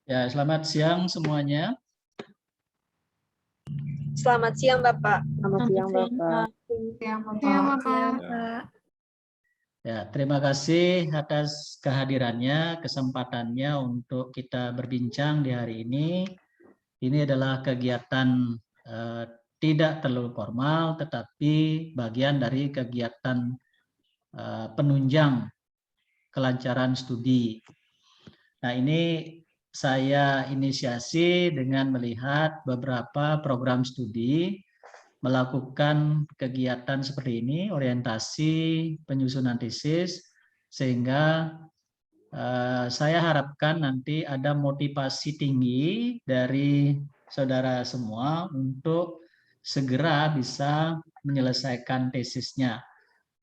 Ya, selamat siang semuanya. Selamat siang, Bapak. Selamat siang, Bapak. Siang, Bapak. Ya, terima kasih atas kehadirannya, kesempatannya untuk kita berbincang di hari ini. Ini adalah kegiatan tidak terlalu formal, tetapi bagian dari kegiatan penunjang kelancaran studi. Nah, ini saya inisiasi dengan melihat beberapa program studi melakukan kegiatan seperti ini, orientasi penyusunan tesis, sehingga saya harapkan nanti ada motivasi tinggi dari saudara semua untuk segera bisa menyelesaikan tesisnya.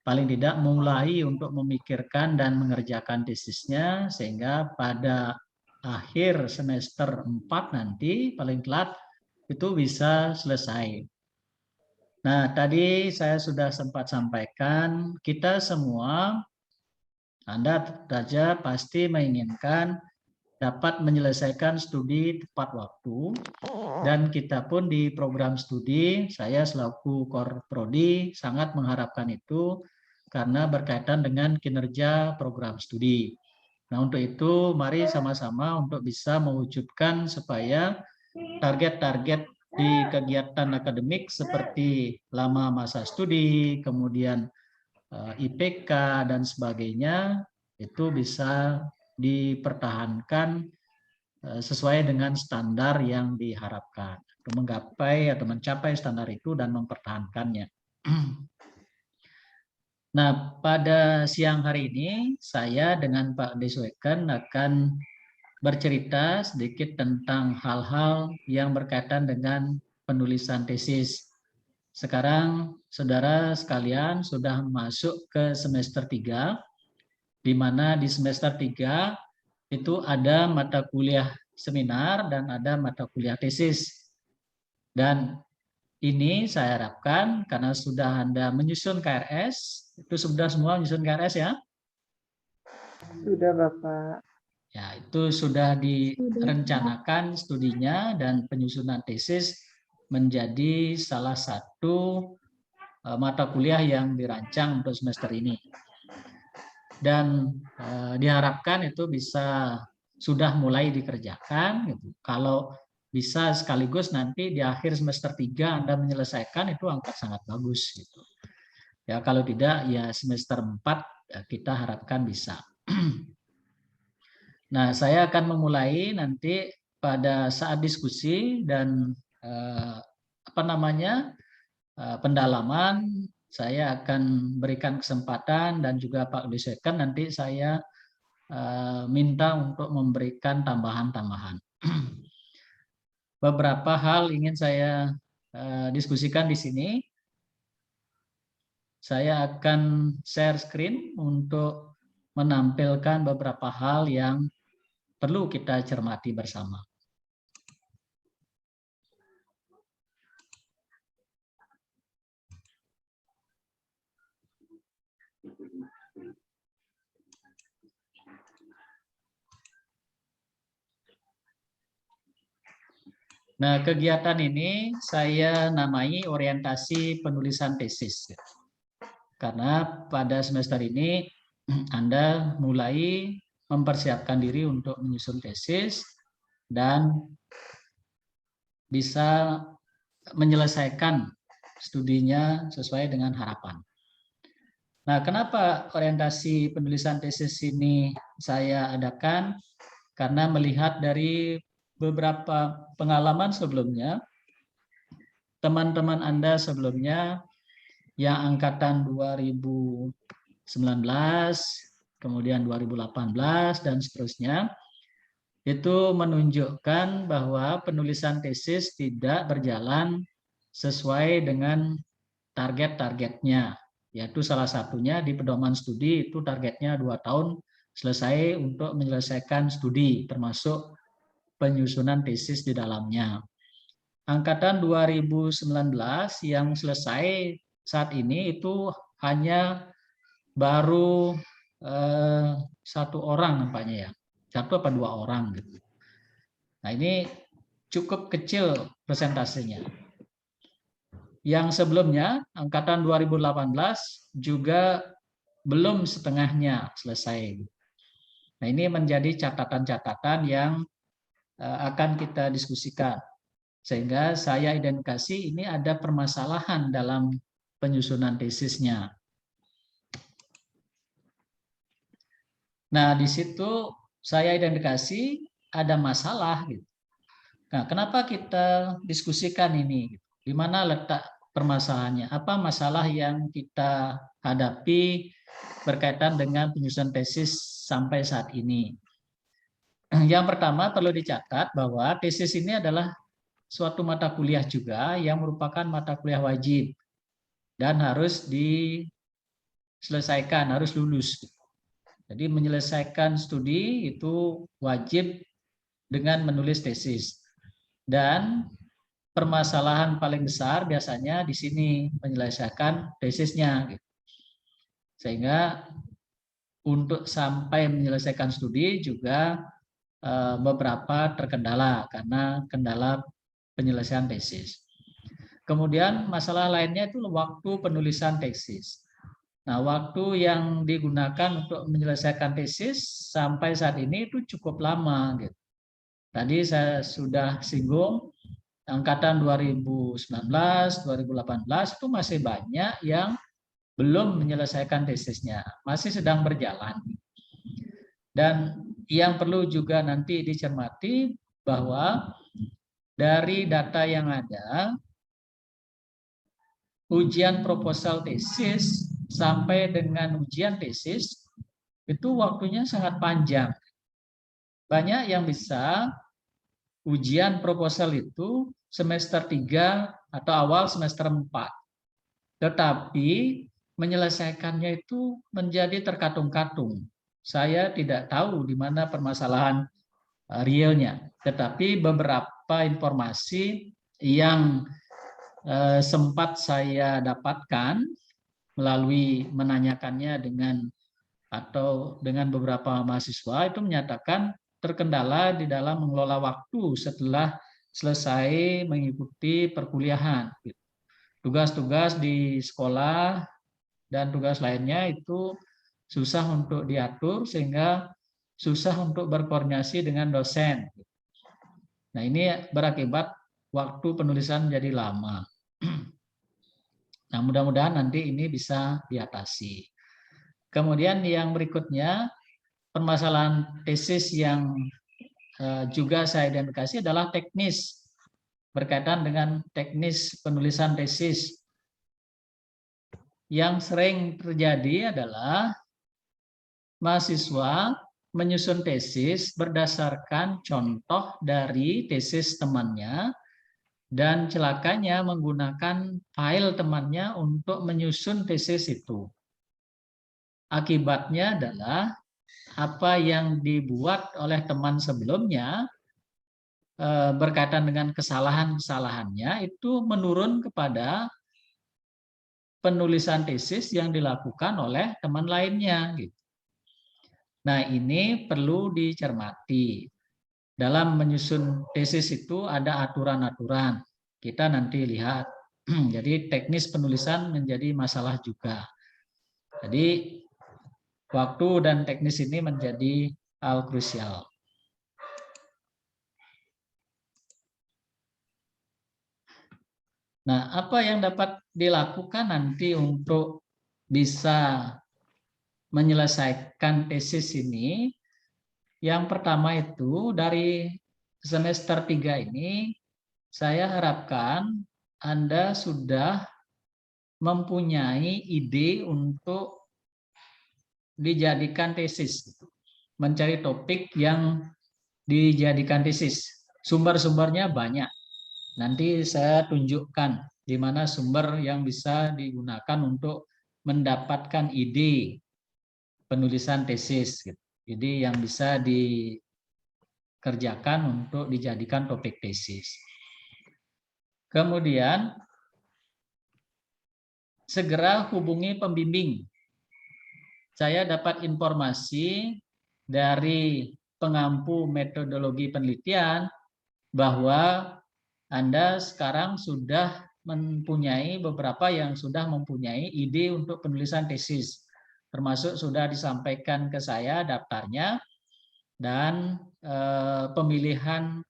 Paling tidak mulai untuk memikirkan dan mengerjakan tesisnya, sehingga pada akhir semester 4 nanti paling telat itu bisa selesai. Nah, tadi saya sudah sempat sampaikan, kita semua, Anda saja pasti menginginkan dapat menyelesaikan studi tepat waktu, dan kita pun di program studi, saya selaku Kor Prodi sangat mengharapkan itu karena berkaitan dengan kinerja program studi. Nah, untuk itu mari sama-sama untuk bisa mewujudkan supaya target-target di kegiatan akademik seperti lama masa studi, kemudian IPK dan sebagainya itu bisa dipertahankan sesuai dengan standar yang diharapkan, menggapai atau mencapai standar itu dan mempertahankannya. Nah, pada siang hari ini saya dengan Pak Desweken akan bercerita sedikit tentang hal-hal yang berkaitan dengan penulisan tesis. Sekarang saudara sekalian sudah masuk ke semester 3, di mana di semester 3 itu ada mata kuliah seminar dan ada mata kuliah tesis. Dan ini saya harapkan karena sudah Anda menyusun KRS, itu sudah semua menyusun KRS ya? Sudah, Bapak. Ya, itu sudah direncanakan studinya dan penyusunan tesis menjadi salah satu mata kuliah yang dirancang untuk semester ini. Dan diharapkan itu bisa sudah mulai dikerjakan gitu. Kalau bisa sekaligus nanti di akhir semester 3 Anda menyelesaikan, itu angka sangat bagus gitu. Ya, kalau tidak ya semester 4 ya, kita harapkan bisa. Nah, saya akan memulai nanti pada saat diskusi dan pendalaman. Saya akan berikan kesempatan dan juga Pak Desweken nanti saya minta untuk memberikan tambahan-tambahan. Beberapa hal ingin saya diskusikan di sini. Saya akan share screen untuk menampilkan beberapa hal yang perlu kita cermati bersama. Nah, kegiatan ini saya namai orientasi penulisan tesis. Karena pada semester ini Anda mulai mempersiapkan diri untuk menyusun tesis dan bisa menyelesaikan studinya sesuai dengan harapan. Nah, kenapa orientasi penulisan tesis ini saya adakan? Karena melihat dari beberapa pengalaman sebelumnya, teman-teman Anda sebelumnya yang angkatan 2019, kemudian 2018, dan seterusnya, itu menunjukkan bahwa penulisan tesis tidak berjalan sesuai dengan target-targetnya. Yaitu salah satunya di pedoman studi itu targetnya 2 tahun selesai untuk menyelesaikan studi, termasuk penyusunan tesis di dalamnya. Angkatan 2019 yang selesai saat ini itu hanya baru 1 orang nampaknya ya. 1 atau 2 orang gitu. Nah, ini cukup kecil persentasenya. Yang sebelumnya angkatan 2018 juga belum setengahnya selesai. Nah, ini menjadi catatan-catatan yang akan kita diskusikan. Sehingga saya identifikasi ini ada permasalahan dalam penyusunan tesisnya. Nah, di situ saya identifikasi ada masalah gitu. Nah, kenapa kita diskusikan ini? Di mana letak permasalahannya? Apa masalah yang kita hadapi berkaitan dengan penyusunan tesis sampai saat ini? Yang pertama perlu dicatat bahwa tesis ini adalah suatu mata kuliah juga yang merupakan mata kuliah wajib dan harus diselesaikan, harus lulus. Jadi menyelesaikan studi itu wajib dengan menulis tesis. Dan permasalahan paling besar biasanya di sini menyelesaikan tesisnya. Sehingga untuk sampai menyelesaikan studi juga beberapa terkendala karena kendala penyelesaian tesis. Kemudian masalah lainnya itu waktu penulisan tesis. Nah, waktu yang digunakan untuk menyelesaikan tesis sampai saat ini itu cukup lama gitu. Tadi saya sudah singgung angkatan 2019, 2018 itu masih banyak yang belum menyelesaikan tesisnya, masih sedang berjalan. Dan yang perlu juga nanti dicermati bahwa dari data yang ada, ujian proposal tesis sampai dengan ujian tesis itu waktunya sangat panjang. Banyak yang bisa ujian proposal itu semester 3 atau awal semester 4. Tetapi menyelesaikannya itu menjadi terkatung-katung. Saya tidak tahu di mana permasalahan realnya. Tetapi beberapa informasi yang sempat saya dapatkan melalui menanyakannya dengan beberapa mahasiswa itu menyatakan terkendala di dalam mengelola waktu setelah selesai mengikuti perkuliahan. Tugas-tugas di sekolah dan tugas lainnya itu susah untuk diatur sehingga susah untuk berkoordinasi dengan dosen. Nah, ini berakibat waktu penulisan menjadi lama. Nah, mudah-mudahan nanti ini bisa diatasi. Kemudian yang berikutnya, permasalahan tesis yang juga saya identifikasi adalah teknis, berkaitan dengan teknis penulisan tesis. Yang sering terjadi adalah mahasiswa menyusun tesis berdasarkan contoh dari tesis temannya, dan celakanya menggunakan file temannya untuk menyusun tesis itu. Akibatnya adalah apa yang dibuat oleh teman sebelumnya berkaitan dengan kesalahan-kesalahannya itu menurun kepada penulisan tesis yang dilakukan oleh teman lainnya. Nah, ini perlu dicermati. Dalam menyusun tesis itu ada aturan-aturan. Kita nanti lihat. Jadi teknis penulisan menjadi masalah juga. Jadi waktu dan teknis ini menjadi hal krusial. Nah, apa yang dapat dilakukan nanti untuk bisa menyelesaikan tesis ini? Yang pertama itu dari semester 3 ini saya harapkan Anda sudah mempunyai ide untuk dijadikan tesis. Mencari topik yang dijadikan tesis. Sumber-sumbernya banyak. Nanti saya tunjukkan di mana sumber yang bisa digunakan untuk mendapatkan ide penulisan tesis. Jadi yang bisa dikerjakan untuk dijadikan topik tesis. Kemudian segera hubungi pembimbing. Saya dapat informasi dari pengampu metodologi penelitian bahwa Anda sekarang sudah mempunyai beberapa yang sudah mempunyai ide untuk penulisan tesis, termasuk sudah disampaikan ke saya daftarnya dan pemilihan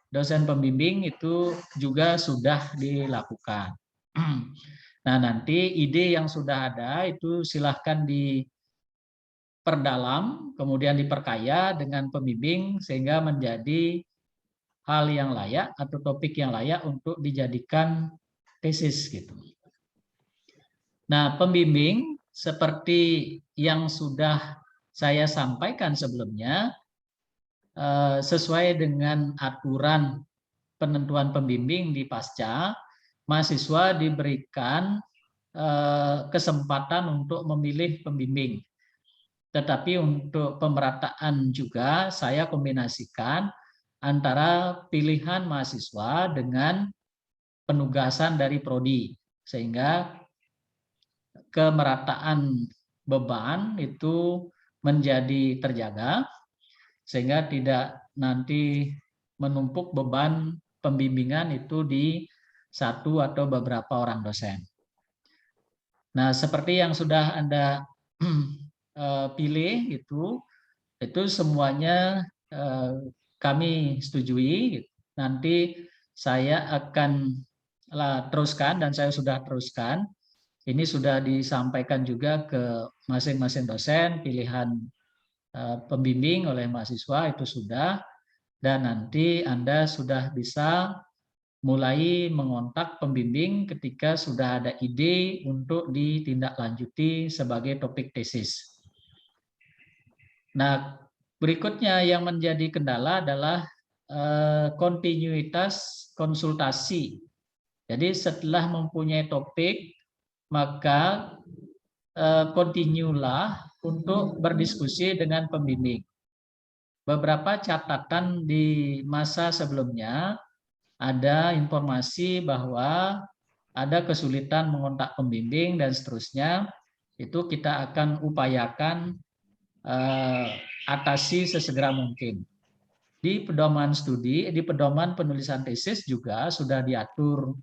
dosen pembimbing itu juga sudah dilakukan. Nah, nanti ide yang sudah ada itu silahkan diperdalam, kemudian diperkaya dengan pembimbing sehingga menjadi hal yang layak atau topik yang layak untuk dijadikan tesis gitu. Nah, pembimbing seperti yang sudah saya sampaikan sebelumnya, sesuai dengan aturan penentuan pembimbing di Pasca, mahasiswa diberikan kesempatan untuk memilih pembimbing. Tetapi untuk pemerataan juga saya kombinasikan antara pilihan mahasiswa dengan penugasan dari prodi, sehingga kemerataan beban itu menjadi terjaga, sehingga tidak nanti menumpuk beban pembimbingan itu di satu atau beberapa orang dosen. Nah, seperti yang sudah Anda pilih itu semuanya kami setujui. Nanti saya akan teruskan dan saya sudah teruskan. Ini sudah disampaikan juga ke masing-masing dosen pilihan pembimbing oleh mahasiswa itu sudah, dan nanti Anda sudah bisa mulai mengontak pembimbing ketika sudah ada ide untuk ditindaklanjuti sebagai topik tesis. Nah, berikutnya yang menjadi kendala adalah kontinuitas konsultasi. Jadi setelah mempunyai topik, maka kontinulah untuk berdiskusi dengan pembimbing. Beberapa catatan di masa sebelumnya ada informasi bahwa ada kesulitan mengontak pembimbing dan seterusnya. Itu kita akan upayakan atasi sesegera mungkin. Di pedoman studi, di pedoman penulisan tesis juga sudah diatur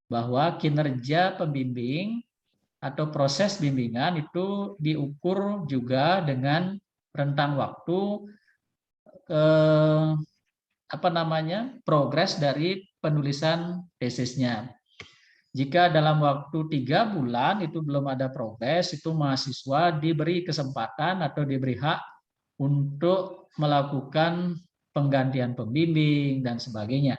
bahwa kinerja pembimbing atau proses bimbingan itu diukur juga dengan rentang waktu progres dari penulisan tesisnya. Jika dalam waktu 3 bulan itu belum ada progres, itu mahasiswa diberi kesempatan atau diberi hak untuk melakukan penggantian pembimbing dan sebagainya.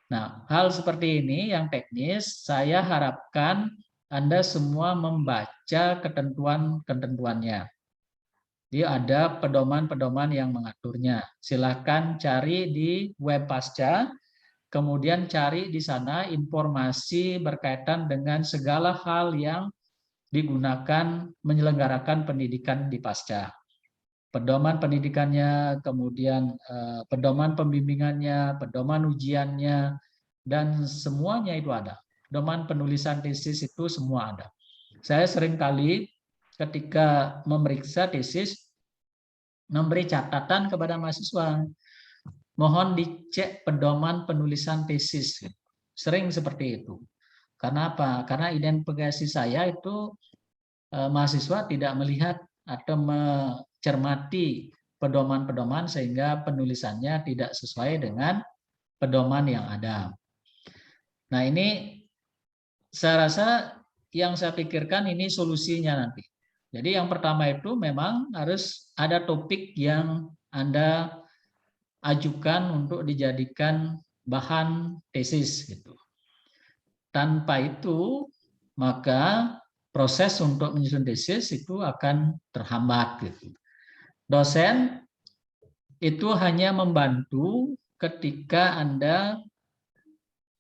Nah, hal seperti ini yang teknis, saya harapkan Anda semua membaca ketentuan-ketentuannya. Jadi ada pedoman-pedoman yang mengaturnya. Silakan cari di web Pasca, kemudian cari di sana informasi berkaitan dengan segala hal yang digunakan menyelenggarakan pendidikan di Pasca. Pedoman pendidikannya, kemudian pedoman pembimbingannya, pedoman ujiannya, dan semuanya itu ada. Pedoman penulisan tesis itu semua ada. Saya seringkali ketika memeriksa tesis memberi catatan kepada mahasiswa, mohon dicek pedoman penulisan tesis. Sering seperti itu. Karena apa? Karena identifikasi saya itu mahasiswa tidak melihat atau mencermati pedoman-pedoman sehingga penulisannya tidak sesuai dengan pedoman yang ada. Nah, ini saya rasa yang saya pikirkan ini solusinya nanti. Jadi yang pertama itu memang harus ada topik yang Anda ajukan untuk dijadikan bahan tesis gitu. Tanpa itu maka proses untuk menyusun tesis itu akan terhambat gitu. Dosen itu hanya membantu ketika Anda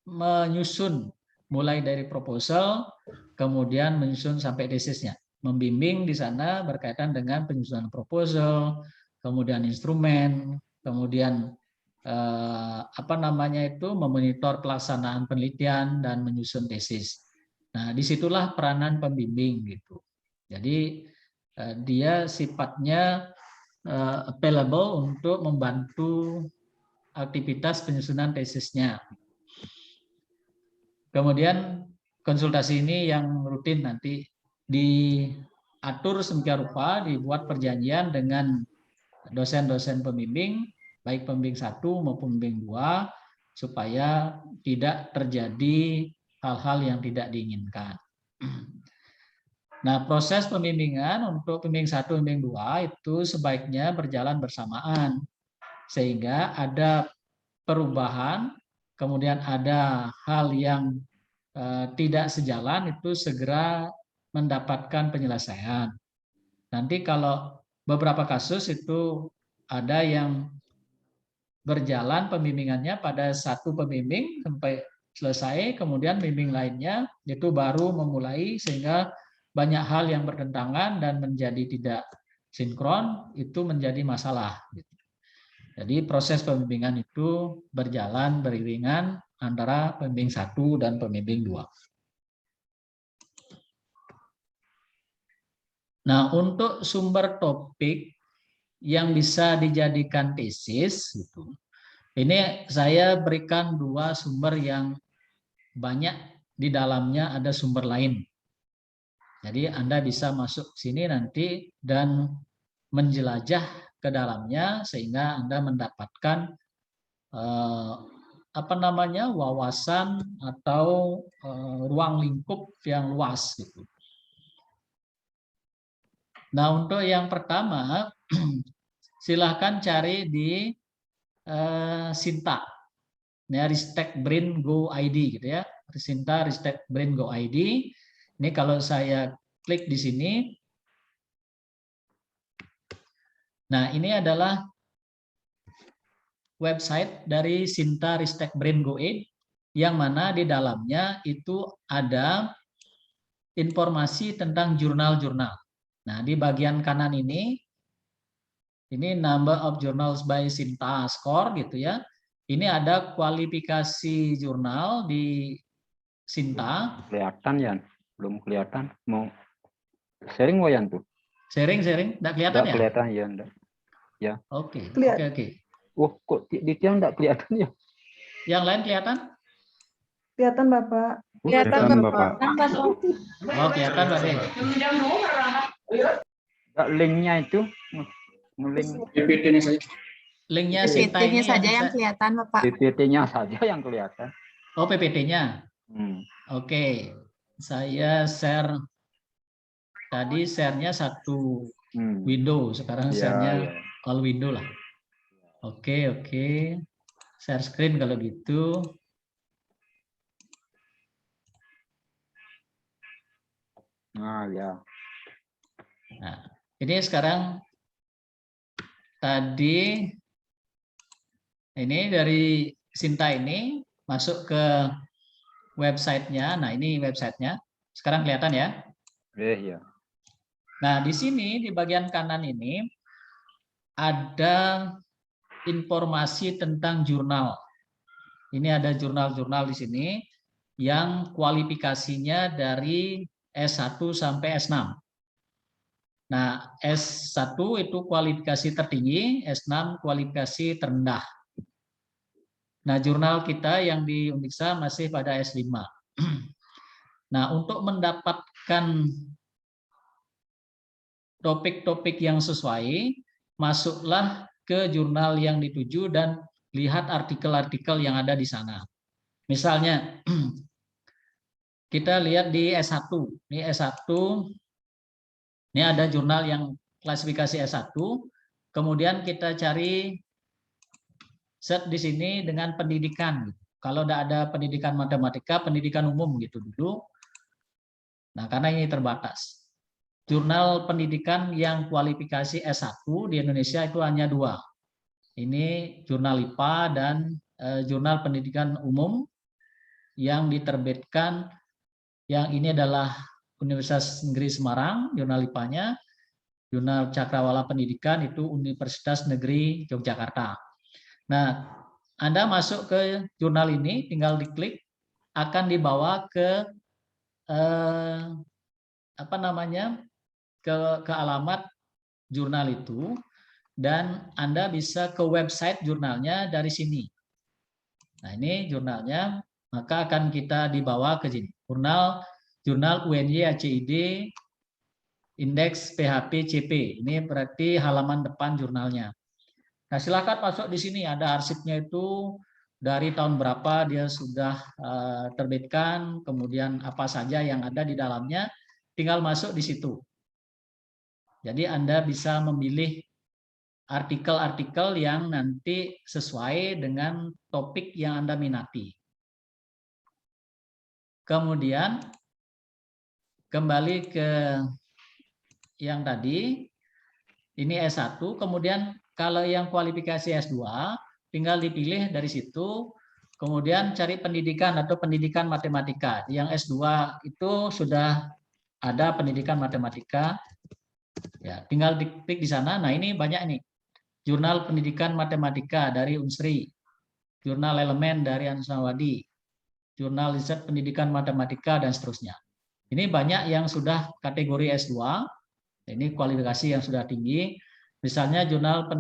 menyusun mulai dari proposal kemudian menyusun sampai tesisnya. Membimbing di sana berkaitan dengan penyusunan proposal, kemudian instrumen, kemudian memonitor pelaksanaan penelitian dan menyusun tesis. Nah, disitulah peranan pembimbing gitu. Jadi dia sifatnya available untuk membantu aktivitas penyusunan tesisnya. Kemudian konsultasi ini yang rutin nanti diatur sedemikian rupa, dibuat perjanjian dengan dosen-dosen pembimbing, baik pembimbing 1 maupun pembimbing 2, supaya tidak terjadi hal-hal yang tidak diinginkan. Nah, proses pembimbingan untuk pembimbing 1, pembimbing 2 itu sebaiknya berjalan bersamaan, sehingga ada perubahan, kemudian ada hal yang tidak sejalan, itu segera mendapatkan penyelesaian. Nanti kalau beberapa kasus itu ada yang berjalan pembimbingannya pada satu pembimbing sampai selesai, kemudian pembimbing lainnya itu baru memulai, sehingga banyak hal yang bertentangan dan menjadi tidak sinkron, itu menjadi masalah. Jadi proses pembimbingan itu berjalan beriringan antara pembimbing 1 dan pembimbing 2. Nah, untuk sumber topik yang bisa dijadikan tesis, gitu, ini saya berikan 2 sumber yang banyak di dalamnya ada sumber lain. Jadi Anda bisa masuk sini nanti dan menjelajah ke dalamnya, sehingga Anda mendapatkan wawasan atau ruang lingkup yang luas gitu. Nah, untuk yang pertama silahkan cari di Sinta, ya, Ristek Brain Go ID gitu ya, Sinta Ristek Brain Go ID. Ini kalau saya klik di sini, nah ini adalah website dari Sinta Ristek Brain Go ID, yang mana di dalamnya itu ada informasi tentang jurnal-jurnal. Nah, di bagian kanan ini number of journals by Sinta score gitu ya. Ini ada kualifikasi jurnal di Sinta. Kelihatan ya, belum kelihatan. Mau sharing Wayan tuh? Sharing, enggak kelihatan ya? Kelihatan ya, enggak. Ya. Oke. Oh, kok di tiang enggak kelihatan ya? Yang lain kelihatan? Kelihatan, Bapak. Kelihatan, Bapak. Oh, kelihatan, Pak De. Enggak, linknya itu. Link PPT-nya saja. Linknya Sinta ini saja yang kelihatan, Bapak. PPT-nya saja yang kelihatan. Oh, PPT-nya. Oke. Saya share. Tadi share-nya satu window, sekarang share-nya all window lah. Oke. Share screen kalau gitu. Nah, ya. Nah, ini sekarang tadi ini dari Sinta ini masuk ke websitenya. Nah, ini websitenya. Sekarang kelihatan ya? Iya. Nah, di sini di bagian kanan ini ada informasi tentang jurnal. Ini ada jurnal-jurnal di sini yang kualifikasinya dari S1 sampai S6. Nah, S1 itu kualifikasi tertinggi, S6 kualifikasi terendah. Nah, jurnal kita yang di Uniksa masih pada S5. Nah, untuk mendapatkan topik-topik yang sesuai, masuklah ke jurnal yang dituju dan lihat artikel-artikel yang ada di sana. Misalnya, kita lihat di S1. Ini S1, ini ada jurnal yang klasifikasi S1. Kemudian kita cari set di sini dengan pendidikan. Kalau tidak ada pendidikan matematika, pendidikan umum gitu dulu. Nah, karena ini terbatas. Jurnal pendidikan yang kualifikasi S1 di Indonesia itu hanya 2. Ini jurnal IPA dan jurnal pendidikan umum yang diterbitkan. Yang ini adalah Universitas Negeri Semarang, jurnal IPA-nya. Jurnal Cakrawala Pendidikan itu Universitas Negeri Yogyakarta. Nah, Anda masuk ke jurnal ini, tinggal diklik, akan dibawa ke ke alamat jurnal itu. dan Anda bisa ke website jurnalnya dari sini. Nah, ini jurnalnya, maka akan kita dibawa ke sini. Jurnal UNY ACID Indeks PHP CP. Ini berarti halaman depan jurnalnya. Nah, silakan masuk di sini, ada arsipnya itu dari tahun berapa dia sudah terbitkan, kemudian apa saja yang ada di dalamnya, tinggal masuk di situ. Jadi Anda bisa memilih artikel-artikel yang nanti sesuai dengan topik yang Anda minati. Kemudian kembali ke yang tadi, ini S1, kemudian kalau yang kualifikasi S2, tinggal dipilih dari situ, kemudian cari pendidikan atau pendidikan matematika. Yang S2 itu sudah ada pendidikan matematika, ya, tinggal diklik di sana. Nah, ini banyak nih. Jurnal Pendidikan Matematika dari Unsri, Jurnal Elemen dari Ansawadi, Jurnal Riset Pendidikan Matematika, dan seterusnya. Ini banyak yang sudah kategori S2, ini kualifikasi yang sudah tinggi. Misalnya Jurnal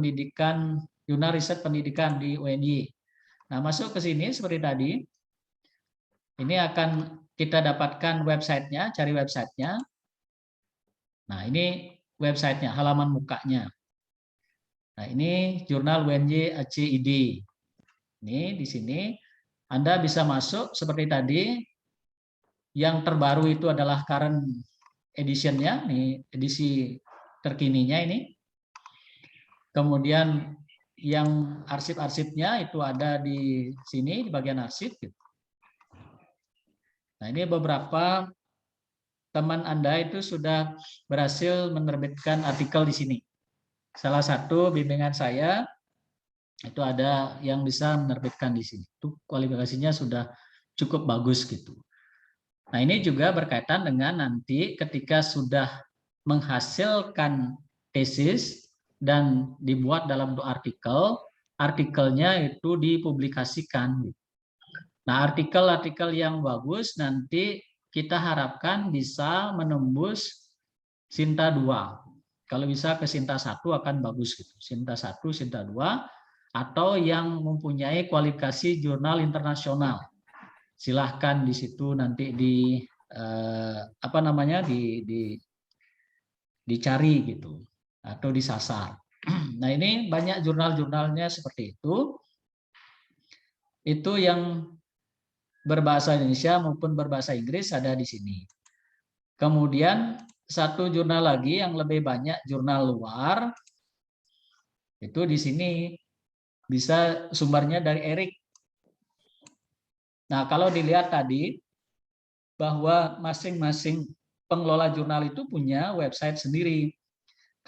Riset Pendidikan di UNY. Nah, masuk ke sini seperti tadi. Ini akan kita dapatkan websitenya, cari websitenya. Nah, ini websitenya, halaman mukanya. Nah, ini jurnal UNY ACID. Ini di sini Anda bisa masuk seperti tadi. Yang terbaru itu adalah current edition-nya, nih edisi terkininya ini. Kemudian yang arsip-arsipnya itu ada di sini di bagian arsip. Nah, ini beberapa teman Anda itu sudah berhasil menerbitkan artikel di sini. Salah satu bimbingan saya itu ada yang bisa menerbitkan di sini. Itu kualifikasinya sudah cukup bagus gitu. Nah, ini juga berkaitan dengan nanti ketika sudah menghasilkan tesis dan dibuat dalam artikel, artikelnya itu dipublikasikan. Nah, artikel-artikel yang bagus nanti kita harapkan bisa menembus Sinta 2. Kalau bisa ke Sinta 1 akan bagus gitu. Sinta 1, Sinta 2, atau yang mempunyai kualifikasi jurnal internasional. Silahkan di situ nanti dicari gitu atau disasar. Nah, ini banyak jurnal-jurnalnya seperti itu. Itu yang berbahasa Indonesia maupun berbahasa Inggris ada di sini. Kemudian satu jurnal lagi yang lebih banyak jurnal luar itu di sini, bisa sumbernya dari Eric. Nah, kalau dilihat tadi bahwa masing-masing pengelola jurnal itu punya website sendiri.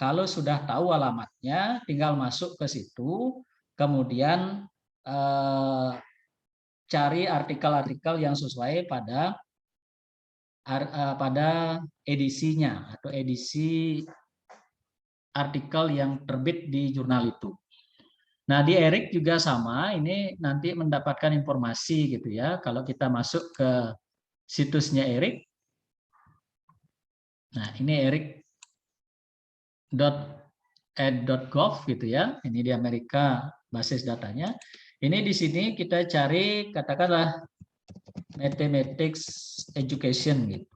Kalau sudah tahu alamatnya, tinggal masuk ke situ, kemudian cari artikel-artikel yang sesuai pada edisinya atau edisi artikel yang terbit di jurnal itu. Nah, di Eric juga sama, ini nanti mendapatkan informasi gitu ya. Kalau kita masuk ke situsnya Eric. Nah, ini eric.ed.gov gitu ya. Ini di Amerika basis datanya. Ini di sini kita cari katakanlah mathematics education gitu.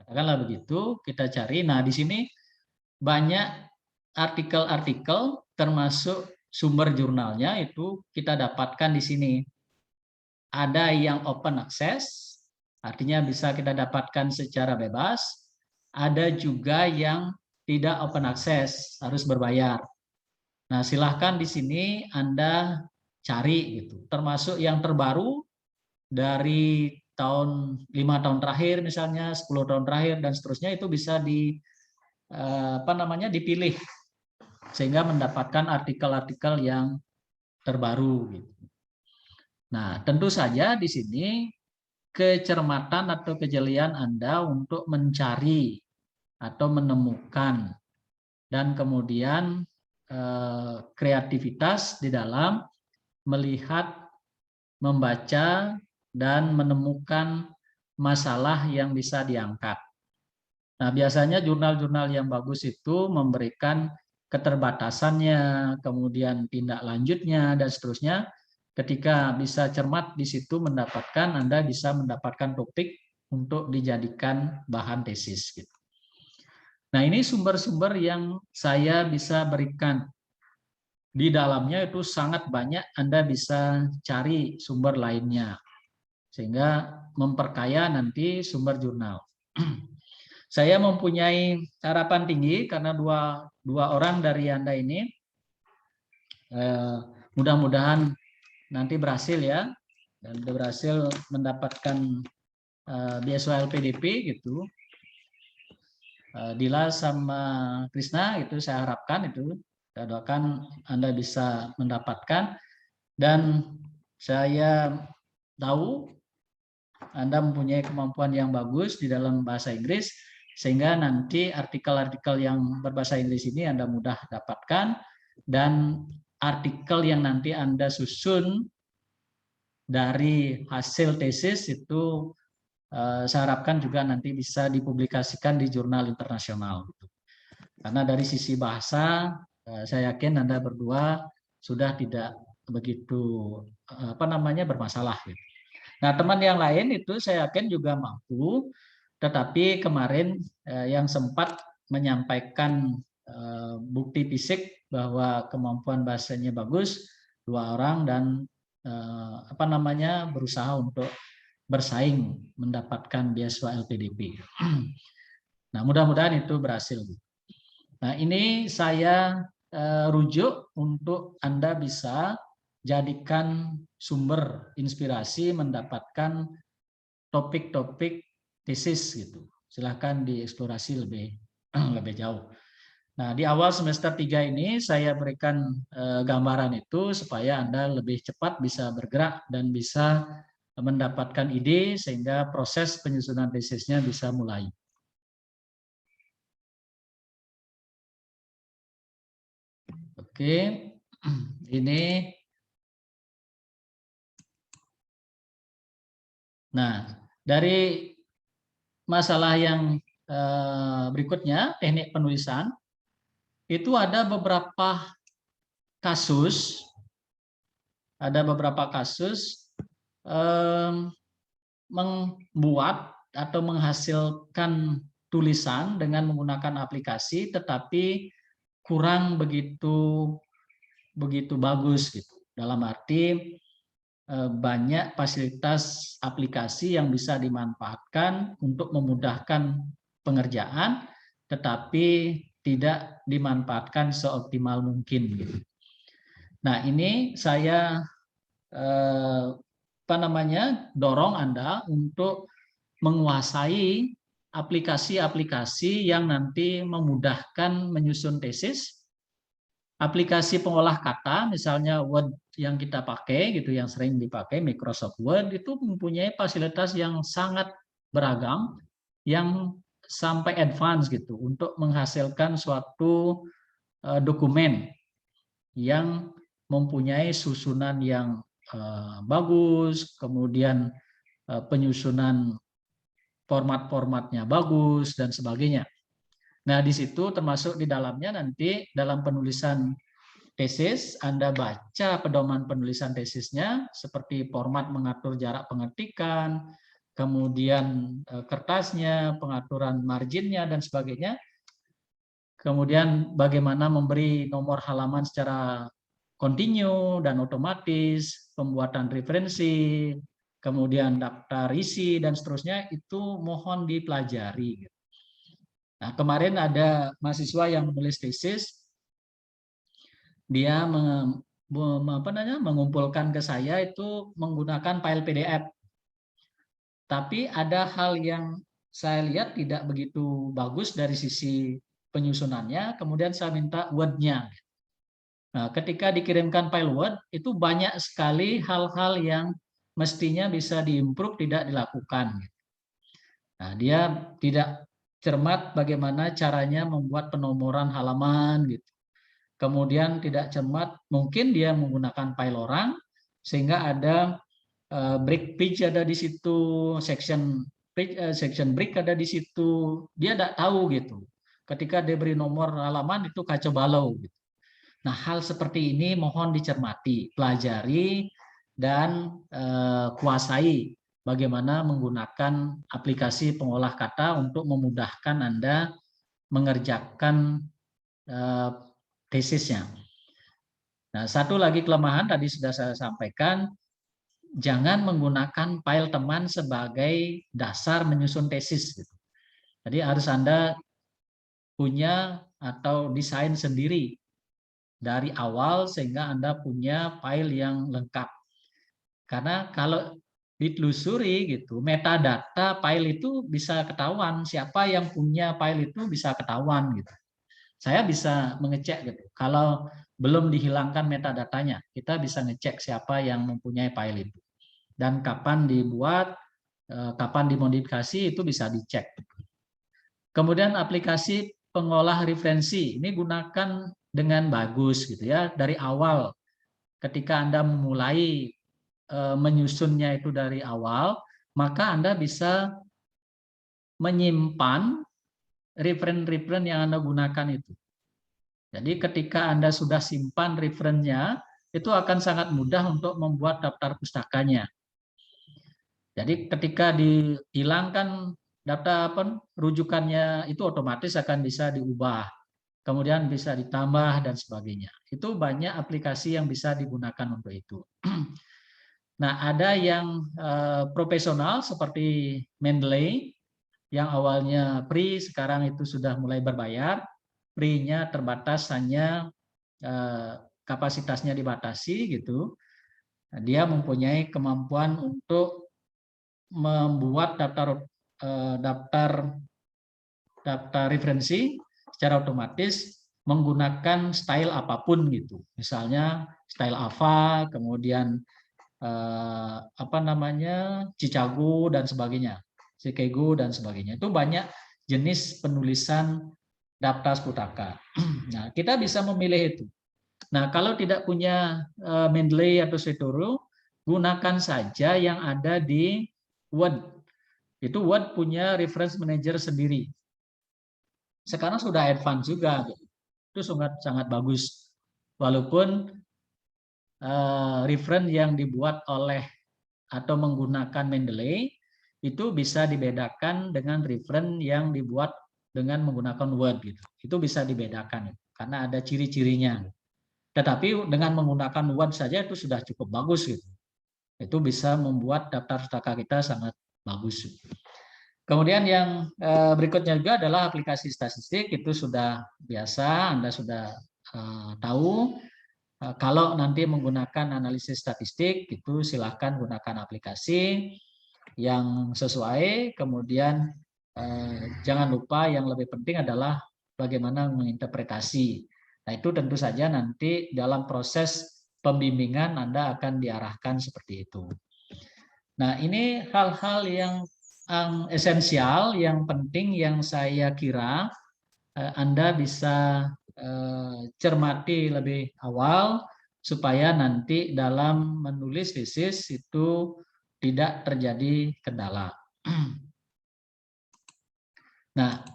Katakanlah begitu, kita cari. Nah, di sini banyak artikel-artikel termasuk sumber jurnalnya itu kita dapatkan di sini. Ada yang open access, artinya bisa kita dapatkan secara bebas. Ada juga yang tidak open access, harus berbayar. Nah, silahkan di sini Anda cari gitu. Termasuk yang terbaru dari 5 tahun terakhir misalnya, 10 tahun terakhir dan seterusnya, itu bisa dipilih sehingga mendapatkan artikel-artikel yang terbaru gitu. Nah, tentu saja di sini kecermatan atau kejelian Anda untuk mencari atau menemukan dan kemudian kreativitas di dalam melihat, membaca dan menemukan masalah yang bisa diangkat. Nah, biasanya jurnal-jurnal yang bagus itu memberikan keterbatasannya, kemudian tindak lanjutnya, dan seterusnya. Ketika bisa cermat di situ mendapatkan, Anda bisa mendapatkan topik untuk dijadikan bahan tesis. Gitu. Nah, ini sumber-sumber yang saya bisa berikan. Di dalamnya itu sangat banyak, Anda bisa cari sumber lainnya. Sehingga memperkaya nanti sumber jurnal. Saya mempunyai harapan tinggi karena dua orang dari Anda ini mudah-mudahan nanti berhasil ya, dan berhasil mendapatkan beasiswa LPDP gitu. Dila sama Krisna itu saya harapkan itu, saya doakan Anda bisa mendapatkan, dan saya tahu Anda mempunyai kemampuan yang bagus di dalam bahasa Inggris, sehingga nanti artikel-artikel yang berbahasa Inggris ini Anda mudah dapatkan, dan artikel yang nanti Anda susun dari hasil tesis itu saya harapkan juga nanti bisa dipublikasikan di jurnal internasional. Karena dari sisi bahasa, saya yakin Anda berdua sudah tidak begitu bermasalah. Nah, teman yang lain itu saya yakin juga mampu, tetapi kemarin yang sempat menyampaikan bukti fisik bahwa kemampuan bahasanya bagus, 2 orang, dan berusaha untuk bersaing mendapatkan beasiswa LPDP. Nah, mudah-mudahan itu berhasil. Nah, ini saya rujuk untuk Anda bisa jadikan sumber inspirasi mendapatkan topik-topik tesis gitu. Silahkan dieksplorasi lebih jauh. Nah, di awal semester 3 ini saya berikan gambaran itu supaya Anda lebih cepat bisa bergerak dan bisa mendapatkan ide sehingga proses penyusunan tesisnya bisa mulai. Oke, ini. Nah, dari masalah yang berikutnya, teknik penulisan, itu ada beberapa kasus membuat atau menghasilkan tulisan dengan menggunakan aplikasi, tetapi kurang begitu bagus gitu. Dalam arti banyak fasilitas aplikasi yang bisa dimanfaatkan untuk memudahkan pengerjaan, tetapi tidak dimanfaatkan seoptimal mungkin. Gitu. Nah, ini saya dorong Anda untuk menguasai aplikasi-aplikasi yang nanti memudahkan menyusun tesis. Aplikasi pengolah kata, misalnya Word yang kita pakai, gitu, yang sering dipakai, Microsoft Word, itu mempunyai fasilitas yang sangat beragam, yang sampai advance gitu, untuk menghasilkan suatu dokumen yang mempunyai susunan yang bagus, kemudian penyusunan format-formatnya bagus, dan sebagainya. Nah, di situ termasuk di dalamnya nanti dalam penulisan tesis, Anda baca pedoman penulisan tesisnya, seperti format mengatur jarak pengetikan, kemudian kertasnya, pengaturan marginnya, dan sebagainya. Kemudian bagaimana memberi nomor halaman secara kontinu dan otomatis, pembuatan referensi, kemudian daftar isi, dan seterusnya, itu mohon dipelajari. Nah, kemarin ada mahasiswa yang menulis tesis, dia mengumpulkan ke saya itu menggunakan file PDF. Tapi ada hal yang saya lihat tidak begitu bagus dari sisi penyusunannya, kemudian saya minta Word-nya. Nah, ketika dikirimkan file Word, itu banyak sekali hal-hal yang mestinya bisa diimprove tidak dilakukan. Nah, dia tidak cermat bagaimana caranya membuat penomoran halaman gitu. Kemudian tidak cermat, mungkin dia menggunakan file orang sehingga ada break page ada di situ, section section break ada di situ, dia tidak tahu gitu. Ketika dia beri nomor halaman itu kacau balau gitu. Nah, hal seperti ini mohon dicermati, pelajari dan kuasai bagaimana menggunakan aplikasi pengolah kata untuk memudahkan Anda mengerjakan tesisnya. Nah, satu lagi kelemahan tadi sudah saya sampaikan, jangan menggunakan file teman sebagai dasar menyusun tesis. Jadi harus Anda punya atau desain sendiri dari awal sehingga Anda punya file yang lengkap. Karena kalau ditelusuri gitu, metadata file itu bisa ketahuan, siapa yang punya file itu bisa ketahuan gitu. Saya bisa mengecek gitu. Kalau belum dihilangkan metadatanya, kita bisa ngecek siapa yang mempunyai file itu. Dan kapan dibuat, kapan dimodifikasi itu bisa dicek. Kemudian aplikasi pengolah referensi ini gunakan dengan bagus gitu ya dari awal. Ketika Anda memulai menyusunnya itu dari awal, maka Anda bisa menyimpan referen-referen yang Anda gunakan itu. Jadi ketika Anda sudah simpan referennya, itu akan sangat mudah untuk membuat daftar pustakanya. Jadi ketika dihilangkan data rujukannya itu otomatis akan bisa diubah, kemudian bisa ditambah dan sebagainya. Itu banyak aplikasi yang bisa digunakan untuk itu. Nah, ada yang profesional seperti Mendeley yang awalnya free, sekarang itu sudah mulai berbayar. Free-nya terbatas, hanya kapasitasnya dibatasi gitu. Nah, dia mempunyai kemampuan untuk membuat daftar referensi secara otomatis menggunakan style apapun gitu. Misalnya style AVA, kemudian Chicago dan sebagainya, Chicago dan sebagainya. Itu banyak jenis penulisan daftar pustaka. Nah, kita bisa memilih itu. Nah, kalau tidak punya Mendeley atau Zotero, gunakan saja yang ada di Word. Itu Word punya reference manager sendiri. Sekarang sudah advance juga. Itu sangat bagus. Walaupun reference yang dibuat oleh atau menggunakan Mendeley itu bisa dibedakan dengan reference yang dibuat dengan menggunakan Word gitu. Itu bisa dibedakan karena ada ciri-cirinya. Tetapi dengan menggunakan Word saja itu sudah cukup bagus gitu. Itu bisa membuat daftar pustaka kita sangat bagus. Kemudian yang berikutnya juga adalah aplikasi statistik. Itu sudah biasa, Anda sudah tahu. Kalau nanti menggunakan analisis statistik, itu silahkan gunakan aplikasi yang sesuai. Kemudian jangan lupa yang lebih penting adalah bagaimana menginterpretasi. Nah, itu tentu saja nanti dalam proses pembimbingan Anda akan diarahkan seperti itu. Nah, ini hal-hal yang esensial, yang penting yang saya kira Anda bisa cermati lebih awal supaya nanti dalam menulis tesis itu tidak terjadi kendala. Nah,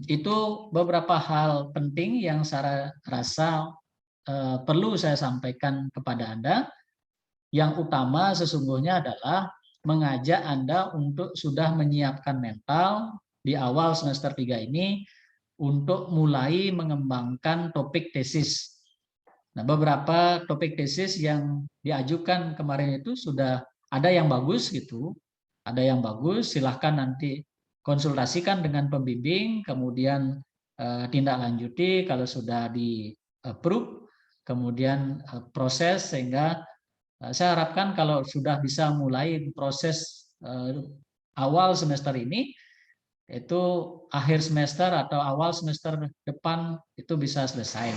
itu beberapa hal penting yang saya rasa perlu saya sampaikan kepada Anda. Yang utama sesungguhnya adalah mengajak Anda untuk sudah menyiapkan mental di awal semester 3 ini untuk mulai mengembangkan topik tesis. Nah, beberapa topik tesis yang diajukan kemarin itu sudah ada yang bagus gitu. Ada yang bagus, silahkan nanti konsultasikan dengan pembimbing, kemudian tindak lanjuti kalau sudah di-approve, kemudian proses sehingga saya harapkan kalau sudah bisa mulai proses awal semester ini, itu akhir semester atau awal semester depan itu bisa selesai.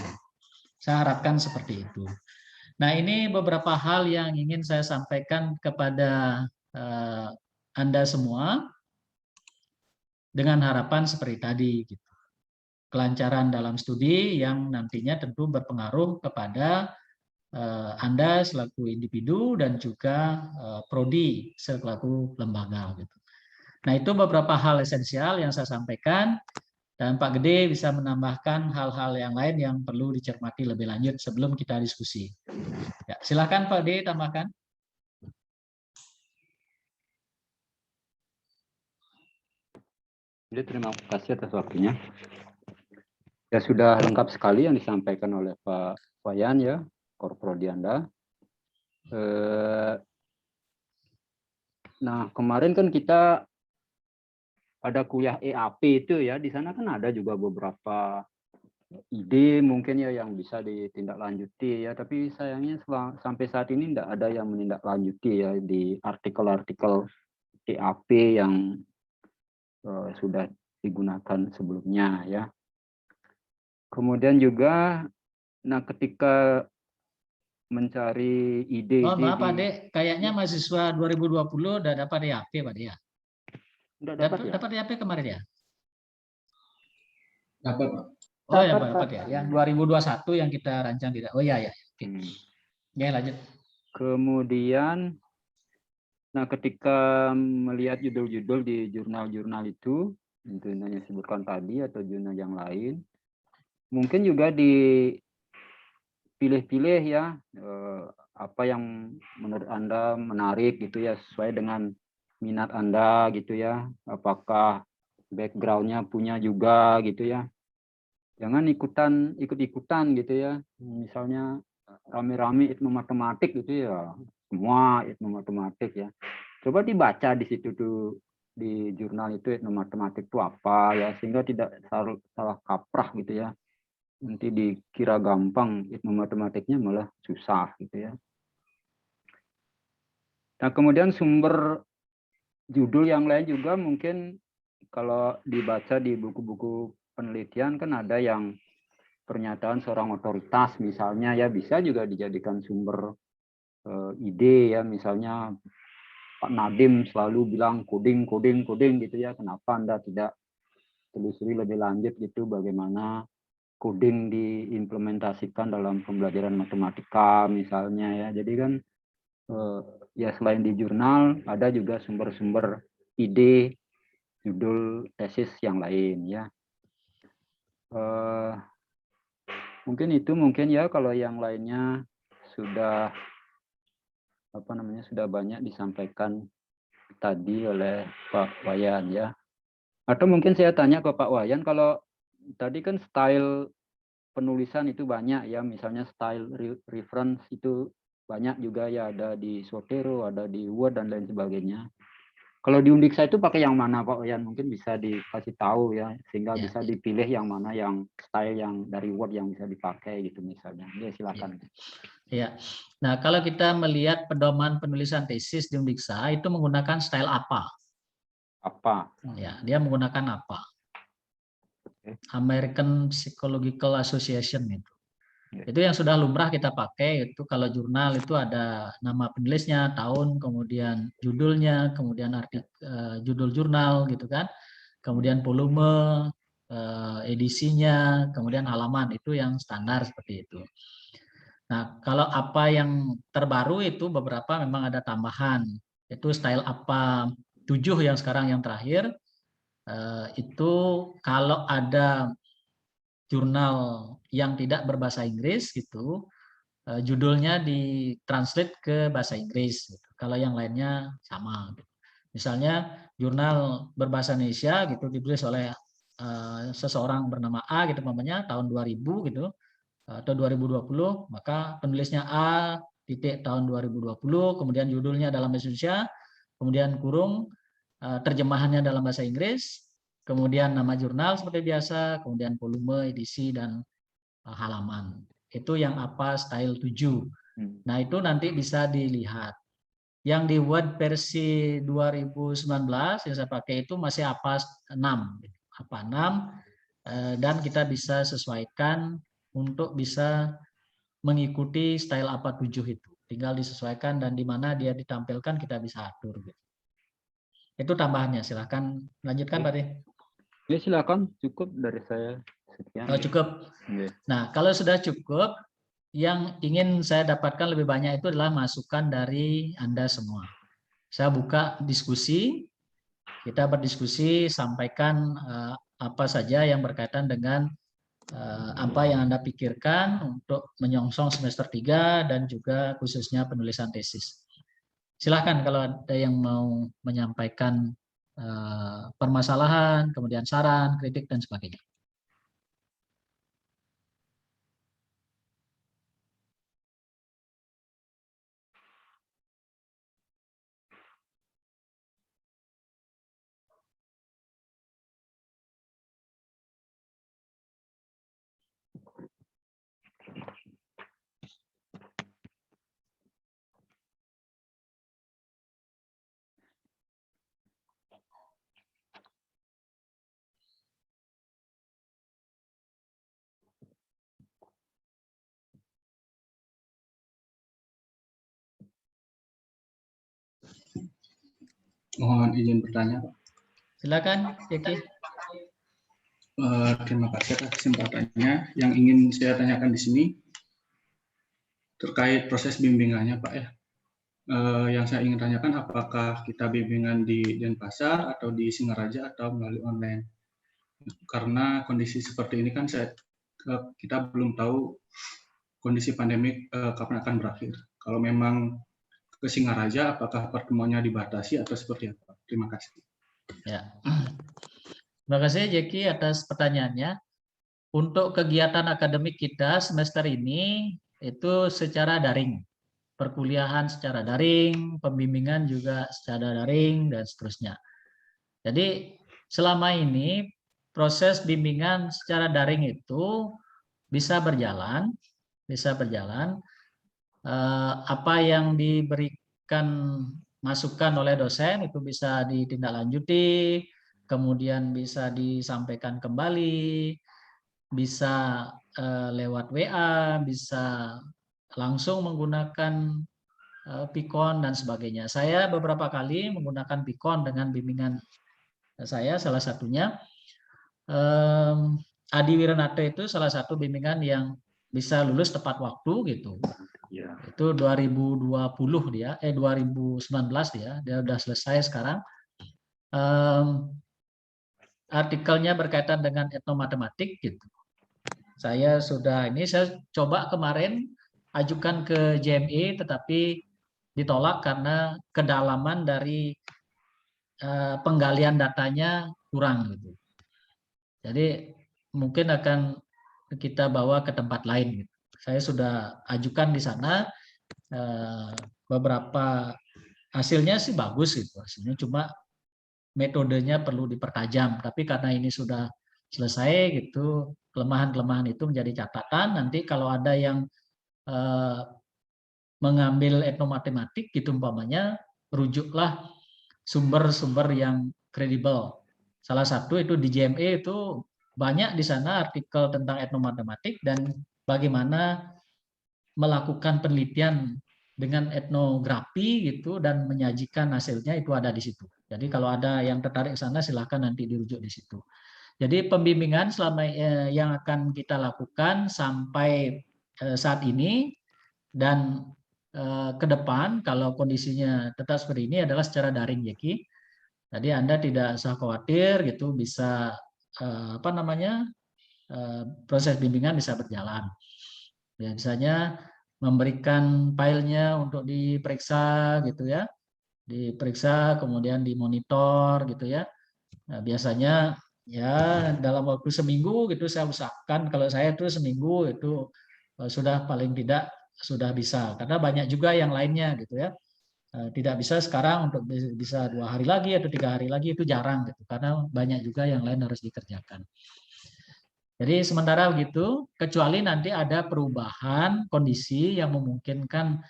Saya harapkan seperti itu. Nah, ini beberapa hal yang ingin saya sampaikan kepada Anda semua dengan harapan seperti tadi. Gitu. Kelancaran dalam studi yang nantinya tentu berpengaruh kepada Anda selaku individu dan juga prodi selaku lembaga gitu. Nah, itu beberapa hal esensial yang saya sampaikan, dan Pak Gede bisa menambahkan hal-hal yang lain yang perlu dicermati lebih lanjut sebelum kita diskusi. Ya, silakan Pak Gede tambahkan. Jadi terima kasih atas waktunya. Ya sudah lengkap sekali yang disampaikan oleh Pak Wayan ya, Korprodi Anda. Nah, kemarin kan kita ada kuliah EAP itu ya, di sana kan ada juga beberapa ide mungkin ya yang bisa ditindaklanjuti ya, tapi sayangnya sampai saat ini tidak ada yang menindaklanjuti ya di artikel-artikel EAP yang sudah digunakan sebelumnya ya. Kemudian juga, nah ketika mencari ide-ide, Maaf Pak Ade, kayaknya mahasiswa 2020 udah dapat EAP Pak Ade ya? Dapat EAP kemarin ya? Dapat, Pak. Oh ya, Dapat, dapat ya. Yang 2021 yang kita rancang tidak. Oh ya ya. Oke. Ya, lanjut. Kemudian, nah ketika melihat judul-judul di jurnal-jurnal itu, tentunya yang disebutkan tadi atau jurnal yang lain, mungkin juga dipilih-pilih ya apa yang menurut Anda menarik gitu ya, sesuai dengan minat Anda gitu ya. Apakah background-nya punya juga gitu ya. Jangan ikut-ikutan gitu ya. Misalnya rame-rame ilmu matematik gitu ya, semua ilmu matematik ya. Coba dibaca di situ tuh, di jurnal itu ilmu matematik itu apa ya, sehingga tidak salah kaprah gitu ya. Nanti dikira gampang, ilmu matematiknya malah susah gitu ya. Nah, kemudian sumber judul yang lain juga mungkin kalau dibaca di buku-buku penelitian kan ada yang pernyataan seorang otoritas misalnya ya, bisa juga dijadikan sumber ide ya. Misalnya Pak Nadiem selalu bilang coding gitu ya, kenapa Anda tidak telusuri lebih lanjut gitu bagaimana coding diimplementasikan dalam pembelajaran matematika misalnya ya. Jadi kan ya selain di jurnal ada juga sumber-sumber ide judul tesis yang lain ya. Mungkin ya, kalau yang lainnya sudah sudah banyak disampaikan tadi oleh Pak Wayan ya. Atau mungkin saya tanya ke Pak Wayan, kalau tadi kan style penulisan itu banyak ya, misalnya style reference itu banyak juga ya, ada di Zotero, ada di Word dan lain sebagainya. Kalau di Undiksa itu pakai yang mana Pak Wayan? Mungkin bisa dikasih tahu ya, sehingga bisa dipilih yang mana yang style yang dari Word yang bisa dipakai gitu misalnya. Ya, silakan. Ya. Nah, kalau kita melihat pedoman penulisan tesis di Undiksa itu menggunakan style apa? Apa? Ya, dia menggunakan apa? American Psychological Association itu. Itu yang sudah lumrah kita pakai. Itu kalau jurnal itu ada nama penulisnya, tahun, kemudian judulnya, kemudian judul jurnal gitu kan, kemudian volume, edisinya, kemudian halaman, itu yang standar seperti itu. Nah, kalau apa yang terbaru itu beberapa memang ada tambahan. Itu style apa 7 yang sekarang yang terakhir, itu kalau ada jurnal yang tidak berbahasa Inggris gitu, judulnya ditranslate ke bahasa Inggris gitu. Kalau yang lainnya sama gitu. Misalnya jurnal berbahasa Indonesia gitu ditulis oleh seseorang bernama A gitu namanya tahun 2000 gitu atau 2020, maka penulisnya A titik tahun 2020, kemudian judulnya dalam bahasa Indonesia, kemudian kurung terjemahannya dalam bahasa Inggris, kemudian nama jurnal seperti biasa, kemudian volume, edisi, dan halaman. Itu yang apa style 7. Nah, itu nanti bisa dilihat. Yang di Word versi 2019 yang saya pakai itu masih apa 6. Apa 6, dan kita bisa sesuaikan untuk bisa mengikuti style apa 7 itu. Tinggal disesuaikan dan di mana dia ditampilkan kita bisa atur. Itu tambahannya, silahkan lanjutkan Pak. Ya silakan, cukup dari saya. Sekian. Oh, cukup. Nah, kalau sudah cukup, yang ingin saya dapatkan lebih banyak itu adalah masukan dari Anda semua. Saya buka diskusi, kita berdiskusi, sampaikan apa saja yang berkaitan dengan apa yang Anda pikirkan untuk menyongsong semester 3 dan juga khususnya penulisan tesis. Silahkan kalau ada yang mau menyampaikan permasalahan, kemudian saran, kritik, dan sebagainya. Mohon izin bertanya, Pak. Silakan, Jeki. Terima kasih atas kesempatannya. Yang ingin saya tanyakan di sini terkait proses bimbingannya, Pak ya. Yang saya ingin tanyakan, apakah kita bimbingan di Denpasar atau di Singaraja atau melalui online? Karena kondisi seperti ini kan kita belum tahu kondisi pandemik kapan akan berakhir. Kalau memang ke Singaraja, apakah pertemuannya dibatasi atau seperti apa? Terima kasih. Ya. Terima kasih Jeki atas pertanyaannya. Untuk kegiatan akademik kita semester ini itu secara daring. Perkuliahan secara daring, pembimbingan juga secara daring, dan seterusnya. Jadi selama ini proses bimbingan secara daring itu bisa berjalan. Apa yang diberikan masukan oleh dosen itu bisa ditindaklanjuti, kemudian bisa disampaikan kembali, bisa lewat WA, bisa langsung menggunakan Pikon dan sebagainya. Saya beberapa kali menggunakan Pikon dengan bimbingan saya, salah satunya Adi Wiranata itu salah satu bimbingan yang bisa lulus tepat waktu gitu. Ya. Itu 2020 dia, 2019 dia udah selesai sekarang. Artikelnya berkaitan dengan etnomatematik gitu. Saya coba kemarin ajukan ke JME tetapi ditolak karena kedalaman dari penggalian datanya kurang gitu. Jadi mungkin akan kita bawa ke tempat lain gitu. Saya sudah ajukan di sana, beberapa hasilnya sih bagus gitu, hasilnya cuma metodenya perlu dipertajam. Tapi karena ini sudah selesai gitu, kelemahan-kelemahan itu menjadi catatan. Nanti kalau ada yang mengambil etnomatematik gitu umpamanya, rujuklah sumber-sumber yang kredibel. Salah satu itu di JME itu banyak di sana artikel tentang etnomatematik dan bagaimana melakukan penelitian dengan etnografi gitu dan menyajikan hasilnya itu ada di situ. Jadi kalau ada yang tertarik ke sana silahkan nanti dirujuk di situ. Jadi pembimbingan selama yang akan kita lakukan sampai saat ini dan ke depan kalau kondisinya tetap seperti ini adalah secara daring, Jeki. Jadi Anda tidak usah khawatir gitu, bisa proses bimbingan bisa berjalan. Ya, misalnya memberikan filenya untuk diperiksa gitu ya, diperiksa kemudian dimonitor gitu ya. Nah, biasanya ya dalam waktu seminggu gitu saya usahakan, kalau saya itu seminggu itu sudah paling tidak sudah bisa, karena banyak juga yang lainnya gitu ya. Tidak bisa sekarang untuk bisa 2 hari lagi atau 3 hari lagi itu jarang gitu, karena banyak juga yang lain harus dikerjakan. Jadi sementara begitu, kecuali nanti ada perubahan kondisi yang memungkinkan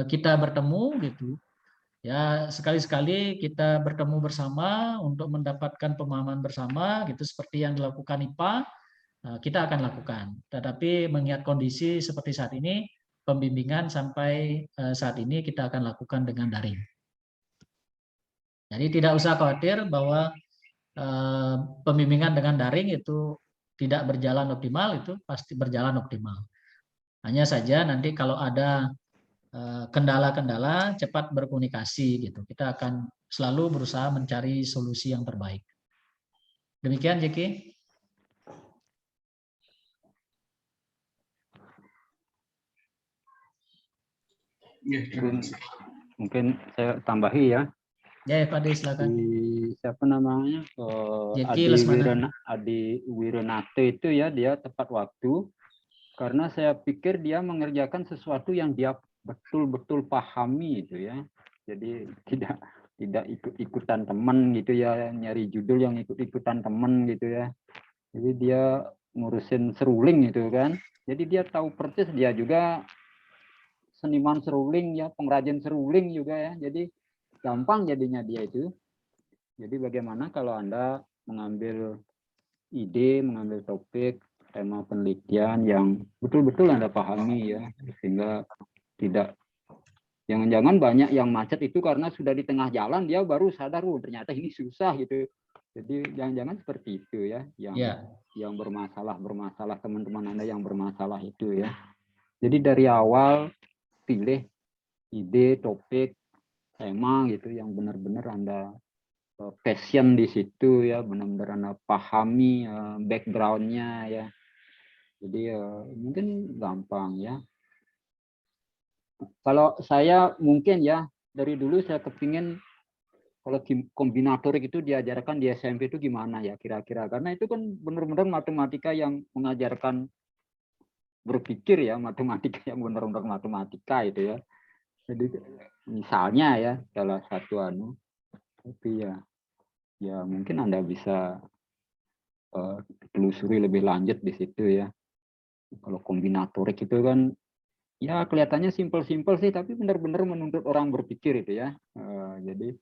kita bertemu gitu. Ya sekali-sekali kita bertemu bersama untuk mendapatkan pemahaman bersama gitu seperti yang dilakukan IPA, kita akan lakukan. Tetapi mengingat kondisi seperti saat ini, pembimbingan sampai saat ini kita akan lakukan dengan daring. Jadi tidak usah khawatir bahwa pembimbingan dengan daring itu tidak berjalan optimal, itu pasti berjalan optimal. Hanya saja nanti kalau ada kendala-kendala, cepat berkomunikasi gitu. Kita akan selalu berusaha mencari solusi yang terbaik. Demikian, Jeki. Ya, terima kasih. Mungkin saya tambahi ya. Ya, Pak De, silakan. Siapa namanya? Jeki Lesmana. Adi Wirenate itu ya, dia tepat waktu. Karena saya pikir dia mengerjakan sesuatu yang dia betul-betul pahami itu ya. Jadi tidak ikut-ikutan teman gitu ya, nyari judul yang ikut-ikutan teman gitu ya. Jadi dia ngurusin seruling gitu kan. Jadi dia tahu persis, dia juga seniman seruling ya, pengrajin seruling juga ya. Jadi gampang jadinya dia itu. Jadi bagaimana kalau Anda mengambil ide, mengambil topik, tema penelitian yang betul-betul Anda pahami ya, sehingga tidak, jangan-jangan banyak yang macet itu karena sudah di tengah jalan dia baru sadar, oh ternyata ini susah gitu. Jadi jangan-jangan seperti itu ya, yang bermasalah teman-teman Anda yang bermasalah itu ya. Jadi dari awal pilih ide, topik, tema gitu yang benar-benar Anda passion di situ ya, benar-benar Anda pahami background-nya ya. Jadi mungkin gampang ya. Kalau saya mungkin ya, dari dulu saya kepingin kalau kombinatorik itu diajarkan di SMP itu gimana ya kira-kira. Karena itu kan benar-benar matematika yang mengajarkan berpikir ya, matematika yang benar-benar matematika itu ya. Jadi misalnya ya salah satu tapi ya mungkin Anda bisa telusuri lebih lanjut di situ ya. Kalau kombinatorik itu kan ya kelihatannya simpel-simpel sih, tapi benar-benar menuntut orang berpikir itu ya. Jadi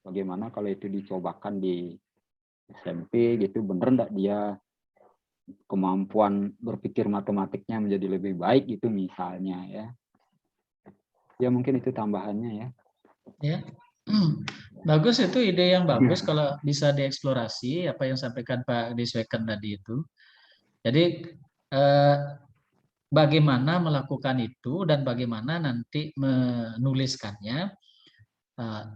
bagaimana kalau itu dicobakan di SMP gitu, bener enggak dia kemampuan berpikir matematiknya menjadi lebih baik itu misalnya ya. Ya mungkin itu tambahannya ya. Ya. Bagus, itu ide yang bagus kalau bisa dieksplorasi apa yang sampaikan Pak Disweken tadi itu. Jadi bagaimana melakukan itu dan bagaimana nanti menuliskannya,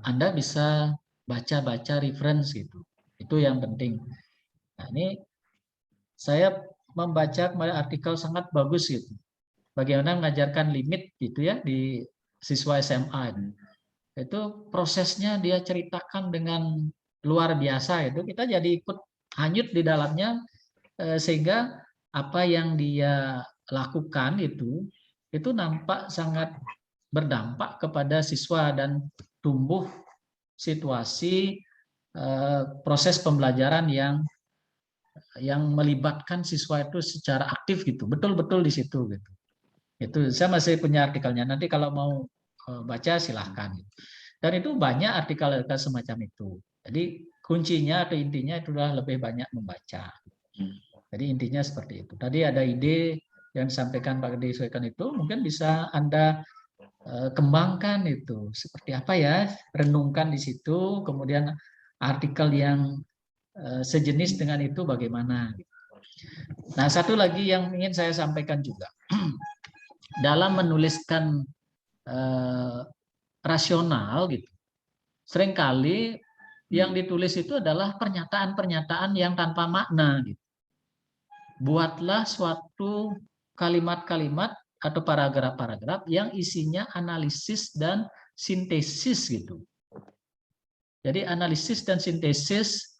Anda bisa baca-baca reference gitu. Itu yang penting. Nah, ini saya membaca artikel sangat bagus gitu. Bagaimana mengajarkan limit gitu ya di siswa SMA. Itu prosesnya dia ceritakan dengan luar biasa itu, kita jadi ikut hanyut di dalamnya sehingga apa yang dia lakukan itu nampak sangat berdampak kepada siswa dan tumbuh situasi proses pembelajaran yang melibatkan siswa itu secara aktif gitu, betul-betul di situ gitu. Itu saya masih punya artikelnya, nanti kalau mau baca silahkan. Dan itu banyak artikel-artikel semacam itu. Jadi kuncinya atau intinya itu adalah lebih banyak membaca. Jadi intinya seperti itu. Tadi ada ide yang disampaikan Pak Disweken itu, mungkin bisa Anda kembangkan itu. Seperti apa ya, renungkan di situ, kemudian artikel yang sejenis dengan itu bagaimana. Nah, satu lagi yang ingin saya sampaikan juga. Dalam menuliskan rasional gitu, seringkali yang ditulis itu adalah pernyataan-pernyataan yang tanpa makna gitu. Buatlah suatu kalimat-kalimat atau paragraf-paragraf yang isinya analisis dan sintesis gitu. Jadi analisis dan sintesis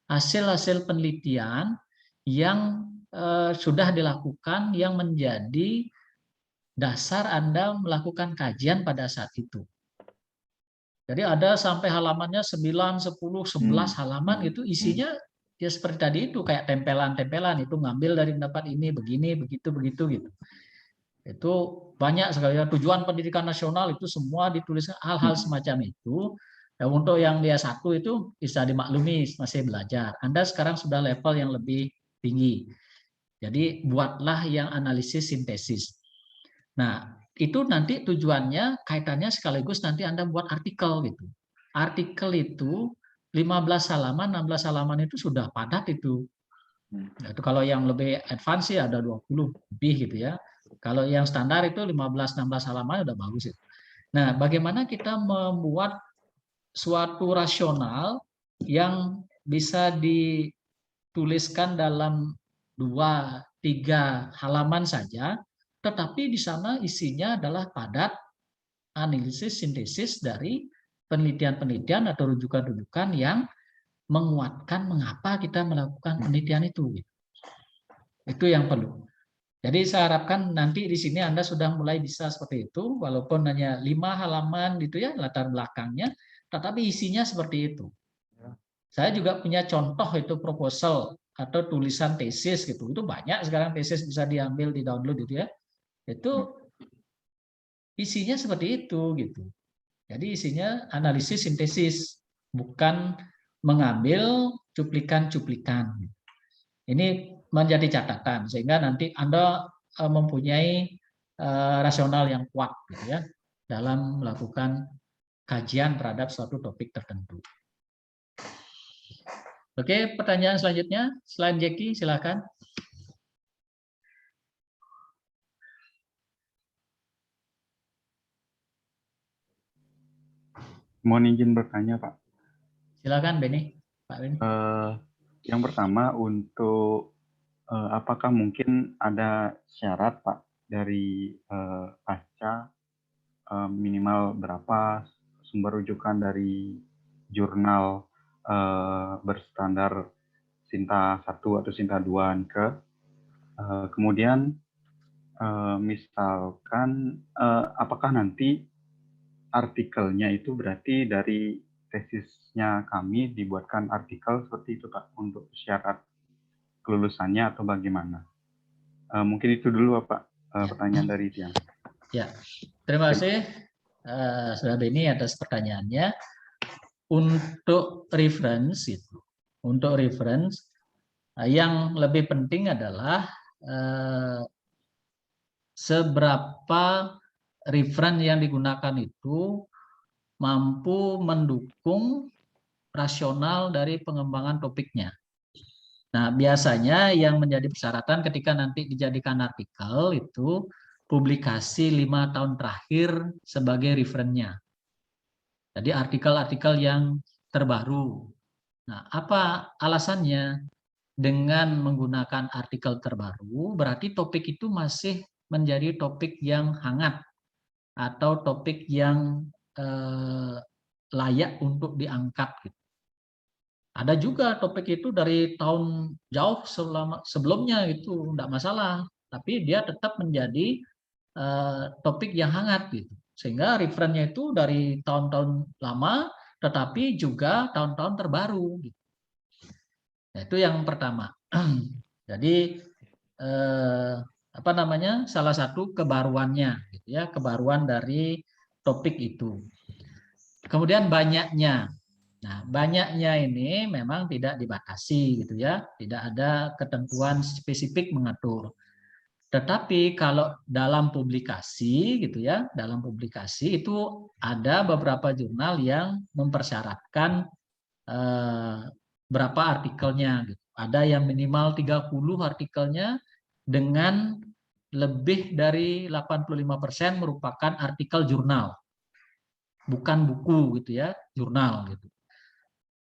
hasil-hasil penelitian yang sudah dilakukan yang menjadi dasar Anda melakukan kajian pada saat itu. Jadi ada sampai halamannya 9, 10, 11 halaman itu isinya ya seperti tadi itu, kayak tempelan-tempelan itu ngambil dari pendapat ini, begini, begitu gitu. Itu banyak sekali ya, tujuan pendidikan nasional itu semua ditulis hal-hal semacam itu. Ya, untuk yang dia satu itu bisa dimaklumi masih belajar. Anda sekarang sudah level yang lebih tinggi. Jadi buatlah yang analisis sintesis. Nah, itu nanti tujuannya kaitannya sekaligus nanti Anda buat artikel gitu. Artikel itu 15 halaman, 16 halaman itu sudah padat itu. Nah, itu kalau yang lebih advance ya ada 20 lebih gitu ya. Kalau yang standar itu 15-16 halaman udah bagus itu. Nah, bagaimana kita membuat suatu rasional yang bisa dituliskan dalam 2-3 halaman saja, tetapi di sana isinya adalah padat, analisis, sintesis dari penelitian-penelitian atau rujukan-rujukan yang menguatkan mengapa kita melakukan penelitian itu. Itu yang perlu. Jadi saya harapkan nanti di sini Anda sudah mulai bisa seperti itu, walaupun hanya 5 halaman gitu ya latar belakangnya, tetapi isinya seperti itu. Saya juga punya contoh itu proposal atau tulisan tesis gitu. Itu banyak sekarang tesis bisa diambil, di-download gitu ya. Itu isinya seperti itu gitu. Jadi isinya analisis sintesis, bukan mengambil cuplikan-cuplikan. Ini menjadi catatan sehingga nanti Anda mempunyai rasional yang kuat gitu ya dalam melakukan kajian terhadap suatu topik tertentu. Oke, pertanyaan selanjutnya, selain Jackie, silakan. Mohon izin bertanya, Pak. Silakan, Beni. Pak Beni. Yang pertama, untuk apakah mungkin ada syarat, Pak, dari pasca minimal berapa sumber rujukan dari jurnal berstandar Sinta 1 atau Sinta 2 ke kemudian misalkan apakah nanti artikelnya itu berarti dari tesisnya kami dibuatkan artikel seperti itu, Pak, untuk syarat kelulusannya atau bagaimana? Mungkin itu dulu, Pak, pertanyaan dari Tiang. Ya, terima kasih Saudara Beni atas pertanyaannya. Untuk reference itu, yang lebih penting adalah seberapa reference yang digunakan itu mampu mendukung rasional dari pengembangan topiknya. Nah, biasanya yang menjadi persyaratan ketika nanti dijadikan artikel itu publikasi 5 tahun terakhir sebagai referensinya. Jadi artikel-artikel yang terbaru. Nah, apa alasannya? Dengan menggunakan artikel terbaru, berarti topik itu masih menjadi topik yang hangat atau topik yang layak untuk diangkat. Ada juga topik itu dari tahun jauh sebelumnya itu tidak masalah, tapi dia tetap menjadi topik yang hangat gitu. Sehingga referensinya itu dari tahun-tahun lama, tetapi juga tahun-tahun terbaru. Gitu. Nah, itu yang pertama. Jadi apa namanya? Salah satu kebaruannya, gitu ya, kebaruan dari topik itu. Kemudian banyaknya. Nah, banyaknya ini memang tidak dibatasi, gitu ya, tidak ada ketentuan spesifik mengatur. Tetapi kalau dalam publikasi, gitu ya, dalam publikasi itu ada beberapa jurnal yang mempersyaratkan berapa artikelnya. Gitu. Ada yang minimal 30 artikelnya dengan lebih dari 85% merupakan artikel jurnal, bukan buku, gitu ya, jurnal. Gitu.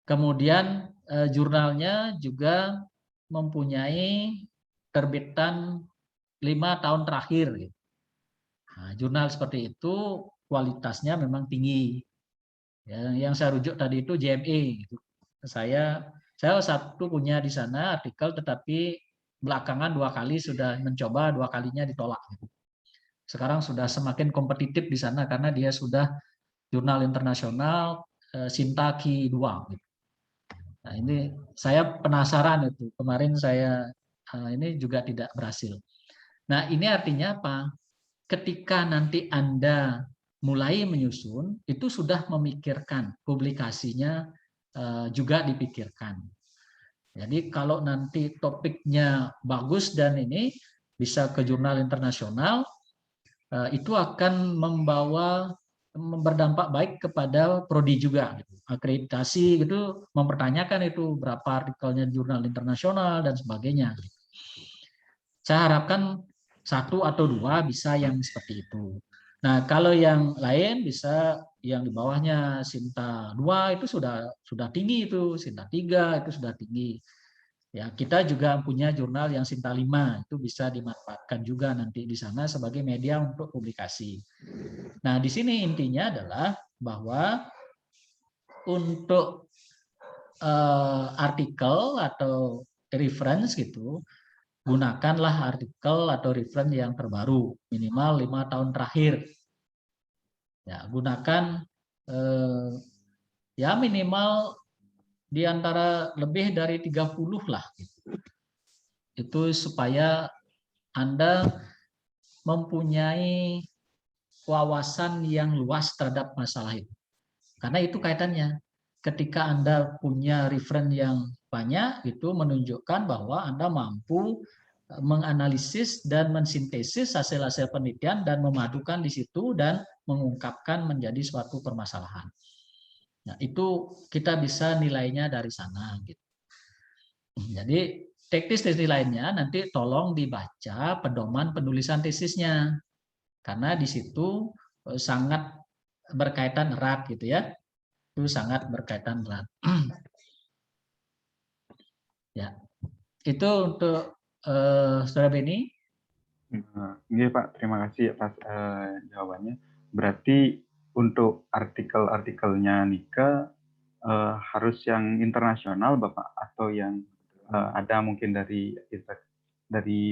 Kemudian jurnalnya juga mempunyai terbitan 5 tahun terakhir. Gitu. Nah, jurnal seperti itu kualitasnya memang tinggi. Ya, yang saya rujuk tadi itu JME. Gitu. Saya satu punya di sana artikel, tetapi belakangan 2 kali sudah mencoba, 2 kalinya ditolak. Gitu. Sekarang sudah semakin kompetitif di sana karena dia sudah jurnal internasional Sinta Ki 2. Gitu. Nah, ini saya penasaran itu. Kemarin saya ini juga tidak berhasil. Nah, ini artinya apa? Ketika nanti Anda mulai menyusun, itu sudah memikirkan publikasinya juga dipikirkan. Jadi kalau nanti topiknya bagus dan ini bisa ke jurnal internasional, itu akan berdampak baik kepada prodi juga. Gitu. Akreditasi gitu mempertanyakan itu berapa artikelnya jurnal internasional dan sebagainya. Saya harapkan satu atau dua bisa yang seperti itu. Nah, kalau yang lain bisa yang di bawahnya Sinta 2 itu sudah tinggi itu, Sinta 3 itu sudah tinggi. Ya, kita juga punya jurnal yang Sinta 5 itu bisa dimanfaatkan juga nanti di sana sebagai media untuk publikasi. Nah, di sini intinya adalah bahwa untuk artikel atau reference gitu, gunakanlah artikel atau reference yang terbaru, minimal 5 tahun terakhir. Ya, gunakan ya minimal di antara lebih dari 30 lah. Itu supaya Anda mempunyai wawasan yang luas terhadap masalah itu. Karena itu kaitannya. Ketika Anda punya reference yang banyak, itu menunjukkan bahwa Anda mampu menganalisis dan mensintesis hasil-hasil penelitian dan memadukan di situ dan mengungkapkan menjadi suatu permasalahan. Nah, itu kita bisa nilainya dari sana. Gitu. Jadi tesis lainnya nanti tolong dibaca pedoman penulisan tesisnya, karena di situ sangat berkaitan erat gitu ya. Itu sangat berkaitan erat. Ya, itu untuk Saudara Beni. Iya Pak, terima kasih atas jawabannya. Berarti untuk artikel-artikelnya Nika harus yang internasional Bapak, atau yang ada mungkin dari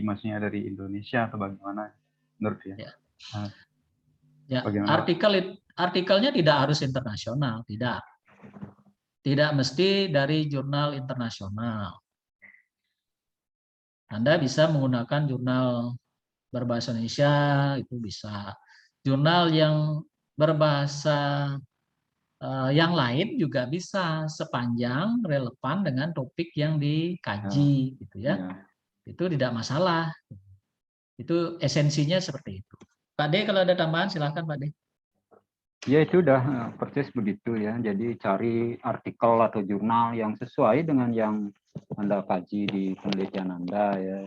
maksudnya dari Indonesia atau bagaimana menurut dia? Ya, artikelnya tidak harus internasional, tidak mesti dari jurnal internasional. Anda bisa menggunakan jurnal berbahasa Indonesia, itu bisa. Jurnal yang berbahasa yang lain juga bisa, sepanjang relevan dengan topik yang dikaji, gitu ya. Itu tidak masalah. Itu esensinya seperti itu. Pak D, kalau ada tambahan silahkan Pak D. Ya itu udah persis begitu ya. Jadi cari artikel atau jurnal yang sesuai dengan yang Anda kaji di penelitian Anda ya.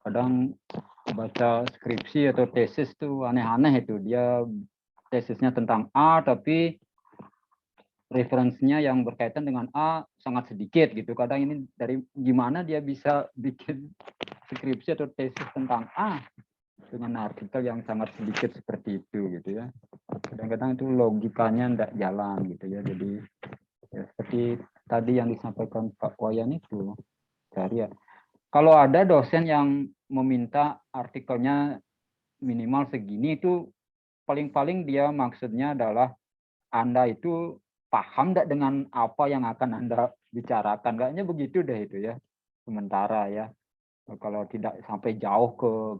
Kadang baca skripsi atau tesis tuh aneh-aneh itu. Dia tesisnya tentang A tapi referensinya yang berkaitan dengan A sangat sedikit gitu. Kadang ini dari gimana dia bisa bikin skripsi atau tesis tentang A dengan artikel yang sangat sedikit seperti itu gitu ya. Kadang-kadang itu logikanya tidak jalan gitu ya. Jadi ya, seperti tadi yang disampaikan Pak Wayan itu, cari ya. Kalau ada dosen yang meminta artikelnya minimal segini, itu paling-paling dia maksudnya adalah Anda itu paham tidak dengan apa yang akan Anda bicarakan. Kayaknya begitu deh itu ya. Sementara ya. Kalau tidak sampai jauh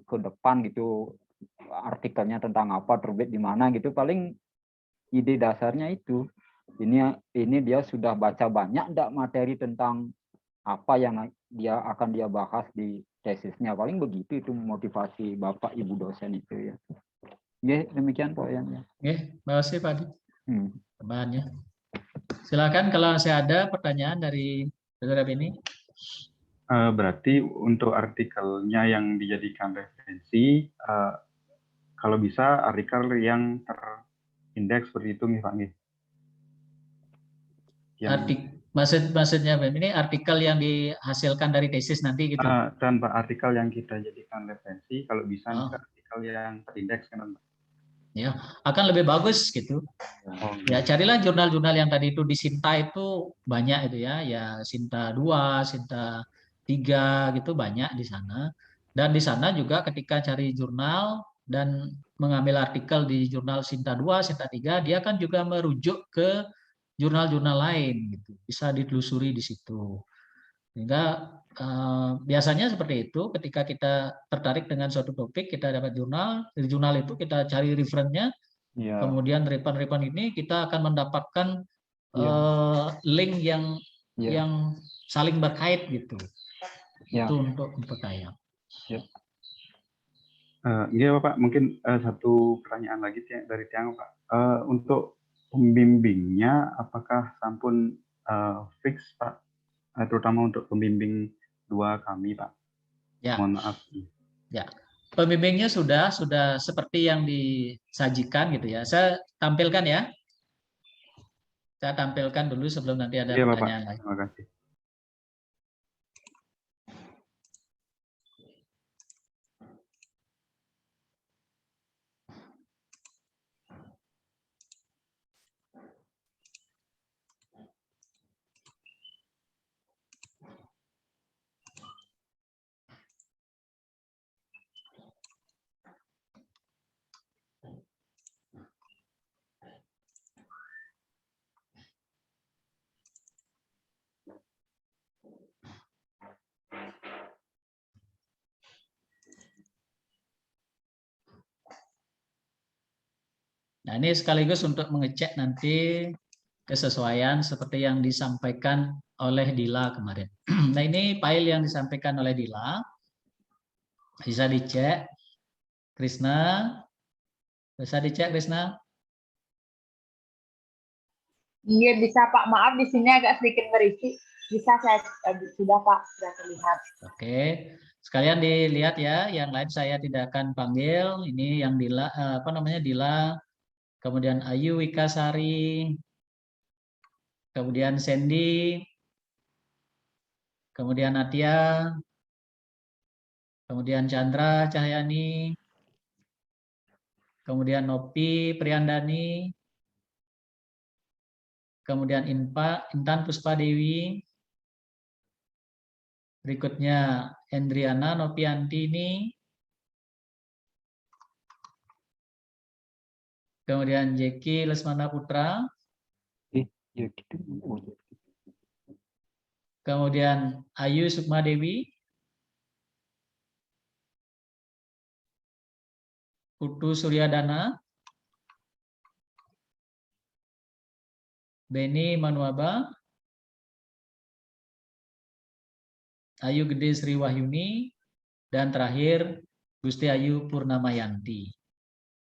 ke depan gitu, artikelnya tentang apa, terbit di mana gitu, paling ide dasarnya itu. Ini dia sudah baca banyak enggak materi tentang apa yang akan dia bahas di tesisnya. Paling begitu itu motivasi Bapak Ibu dosen itu ya. Ya, demikian Pak Yan ya. Terima kasih Pak D. Tambahannya. Silakan kalau saya ada pertanyaan dari Saudara Beni. Berarti untuk artikelnya yang dijadikan referensi, kalau bisa artikel yang terindeks seperti itu nih Pak. Maksudnya ini artikel yang dihasilkan dari tesis nanti gitu. Dan Pak, artikel yang kita jadikan referensi, kalau bisa artikel yang terindeks kan Pak. Ya, akan lebih bagus gitu. Ya, carilah jurnal-jurnal yang tadi itu di Sinta itu banyak itu ya, ya Sinta 2, Sinta 3 gitu banyak di sana. Dan di sana juga ketika cari jurnal dan mengambil artikel di jurnal Sinta 2, Sinta 3, dia kan juga merujuk ke jurnal-jurnal lain gitu. Bisa ditelusuri di situ. Sehingga biasanya seperti itu, ketika kita tertarik dengan suatu topik, kita dapat jurnal, dari jurnal itu kita cari referensinya, kemudian referensi ini kita akan mendapatkan link yang saling berkait gitu. Itu untuk memperkaya. Iya Bapak, mungkin satu pertanyaan lagi dari Tiang Pak. Untuk pembimbingnya, apakah sampun fix Pak? Terutama untuk pembimbing 2 kami Pak. Ya. Mohon maaf. Ya. Pembimbingnya sudah seperti yang disajikan gitu ya. Saya tampilkan ya. Saya tampilkan dulu sebelum nanti ada Iya, Bapak. pertanyaan lain. Terima kasih. Nah, ini sekaligus untuk mengecek nanti kesesuaian seperti yang disampaikan oleh Dila kemarin. Nah, ini file yang disampaikan oleh Dila. Bisa dicek. Krisna. Bisa dicek, Krisna? Iya bisa Pak, maaf di sini agak sedikit berisi. Bisa saya sudah Pak, sudah terlihat. Oke. Sekalian dilihat ya, yang lain saya tidak akan panggil. Ini yang Dila, apa namanya, Dila, kemudian Ayu Wikasari, kemudian Sandy, kemudian Natia, kemudian Chandra Cahyani, kemudian Nopi Priyandani, kemudian Intan Puspadewi, berikutnya Hendriana Nopiantini, kemudian Jeki Lesmana Putra, kemudian Ayu Sukmadewi, Putu Suryadana, Beni Manuaba, Ayu Gede Sri Wahyuni, dan terakhir Gusti Ayu Purnamayanti.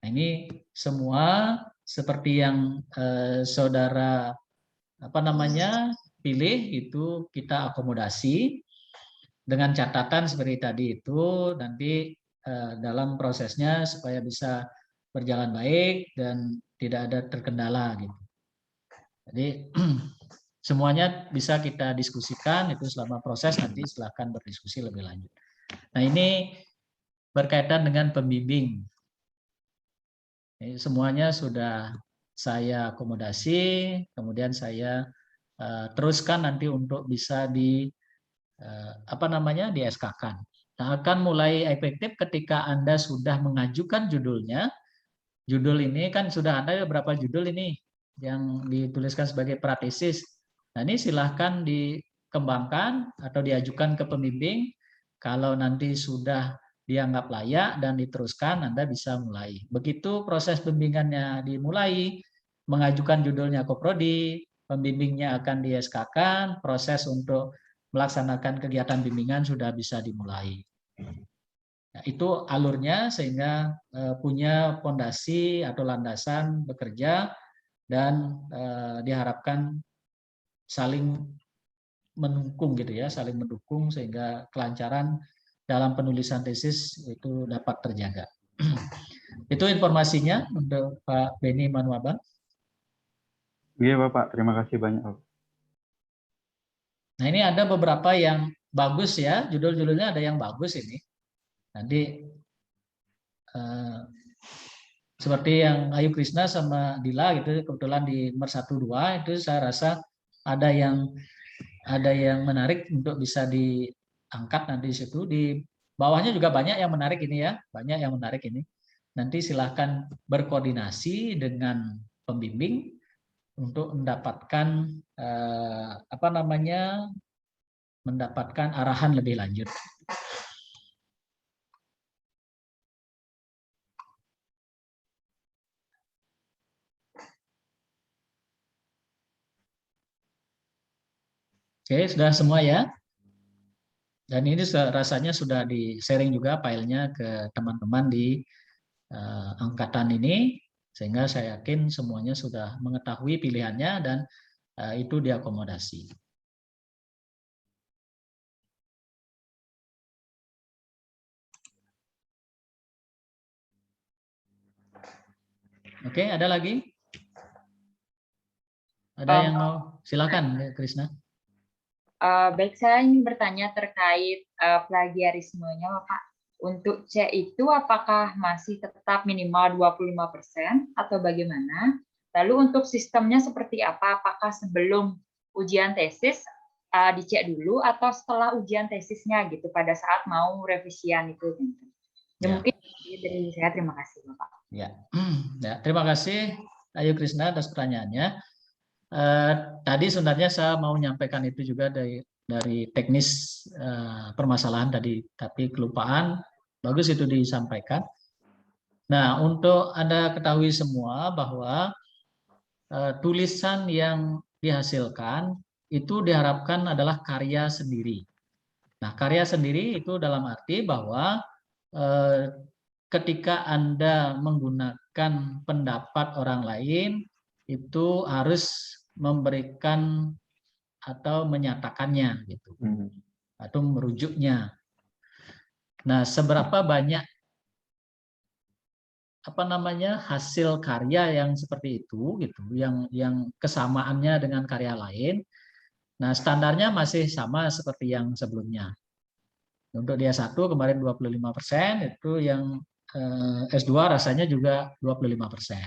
Nah, ini semua seperti yang saudara pilih itu kita akomodasi dengan catatan seperti tadi itu nanti dalam prosesnya supaya bisa berjalan baik dan tidak ada terkendala gitu. Jadi semuanya bisa kita diskusikan itu selama proses, nanti silahkan berdiskusi lebih lanjut. Nah, ini berkaitan dengan pembimbing. Ini semuanya sudah saya akomodasi, kemudian saya teruskan nanti untuk bisa di SK-kan. Nah, akan mulai efektif ketika Anda sudah mengajukan judulnya. Judul ini kan sudah ada beberapa judul ini yang dituliskan sebagai pratesis. Nah, ini silahkan dikembangkan atau diajukan ke pembimbing. Kalau nanti sudah dianggap layak dan diteruskan, Anda bisa mulai. Begitu proses pembimbingannya dimulai, mengajukan judulnya ke prodi, pembimbingnya akan di SK-kan, proses untuk melaksanakan kegiatan bimbingan sudah bisa dimulai. Nah, itu alurnya sehingga punya fondasi atau landasan bekerja dan diharapkan saling mendukung gitu ya, saling mendukung sehingga kelancaran dalam penulisan tesis itu dapat terjaga. Itu informasinya untuk Pak Beni Manuaba. Iya Bapak, terima kasih banyak. Nah, ini ada beberapa yang bagus ya, judul-judulnya ada yang bagus ini. Nanti seperti yang Ayu Krishna sama Dila gitu, kebetulan di nomor 1, 2 itu saya rasa ada yang menarik untuk bisa diangkat nanti di situ. Di bawahnya juga banyak yang menarik ini ya, banyak yang menarik ini. Nanti silahkan berkoordinasi dengan pembimbing untuk mendapatkan mendapatkan arahan lebih lanjut. Oke, sudah semua ya. Dan ini rasanya sudah di-sharing juga filenya ke teman-teman di angkatan ini, sehingga saya yakin semuanya sudah mengetahui pilihannya dan itu diakomodasi. Oke, ada lagi? Ada yang mau? Silakan, Krisna. Baik, saya ingin bertanya terkait plagiarismenya, Bapak. Untuk C itu apakah masih tetap minimal 25% atau bagaimana? Lalu untuk sistemnya seperti apa? Apakah sebelum ujian tesis dicek dulu atau setelah ujian tesisnya gitu pada saat mau revisian itu? Ya. Mungkin dari saya, terima kasih, Bapak. Ya, terima kasih Ayu Krisna atas pertanyaannya. Tadi sebenarnya saya mau menyampaikan itu juga dari teknis permasalahan tadi, tapi kelupaan. Bagus itu disampaikan. Nah, untuk Anda ketahui semua bahwa tulisan yang dihasilkan itu diharapkan adalah karya sendiri. Nah, karya sendiri itu dalam arti bahwa ketika Anda menggunakan pendapat orang lain, itu harus memberikan atau menyatakannya gitu, atau merujuknya. Nah, seberapa banyak hasil karya yang seperti itu gitu, yang kesamaannya dengan karya lain. Nah, standarnya masih sama seperti yang sebelumnya. Untuk dia S1 kemarin 25%, itu yang S2 rasanya juga 25%.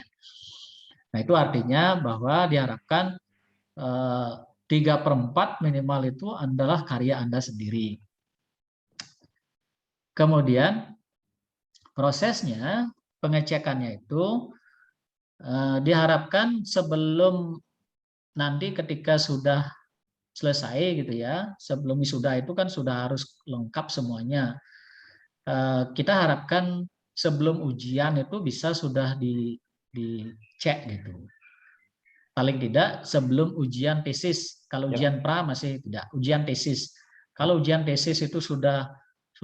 Nah, itu artinya bahwa diharapkan 3/4 minimal itu adalah karya Anda sendiri. Kemudian prosesnya, pengecekannya itu diharapkan sebelum nanti ketika sudah selesai gitu ya, sebelum wisuda itu kan sudah harus lengkap semuanya. Kita harapkan sebelum ujian itu bisa sudah dicek gitu. Paling tidak sebelum ujian tesis. Kalau ujian pra masih tidak. Ujian tesis. Kalau ujian tesis itu sudah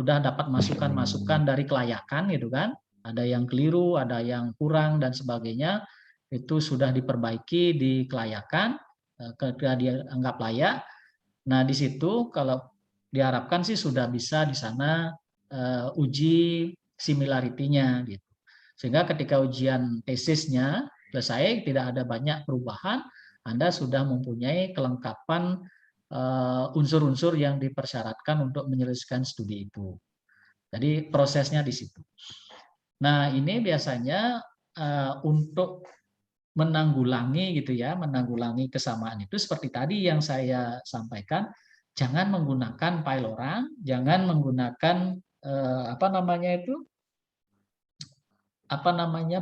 dapat masukan-masukan dari kelayakan gitu kan. Ada yang keliru, ada yang kurang dan sebagainya. Itu sudah diperbaiki di kelayakan ketika dianggap layak. Nah, di situ kalau diharapkan sih sudah bisa di sana uji similarity-nya gitu. Sehingga ketika ujian tesisnya selesai, tidak ada banyak perubahan, Anda sudah mempunyai kelengkapan unsur-unsur yang dipersyaratkan untuk menyelesaikan studi itu. Jadi prosesnya di situ. Nah, ini biasanya untuk menanggulangi gitu ya, menanggulangi kesamaan itu seperti tadi yang saya sampaikan, jangan menggunakan file orang, jangan menggunakan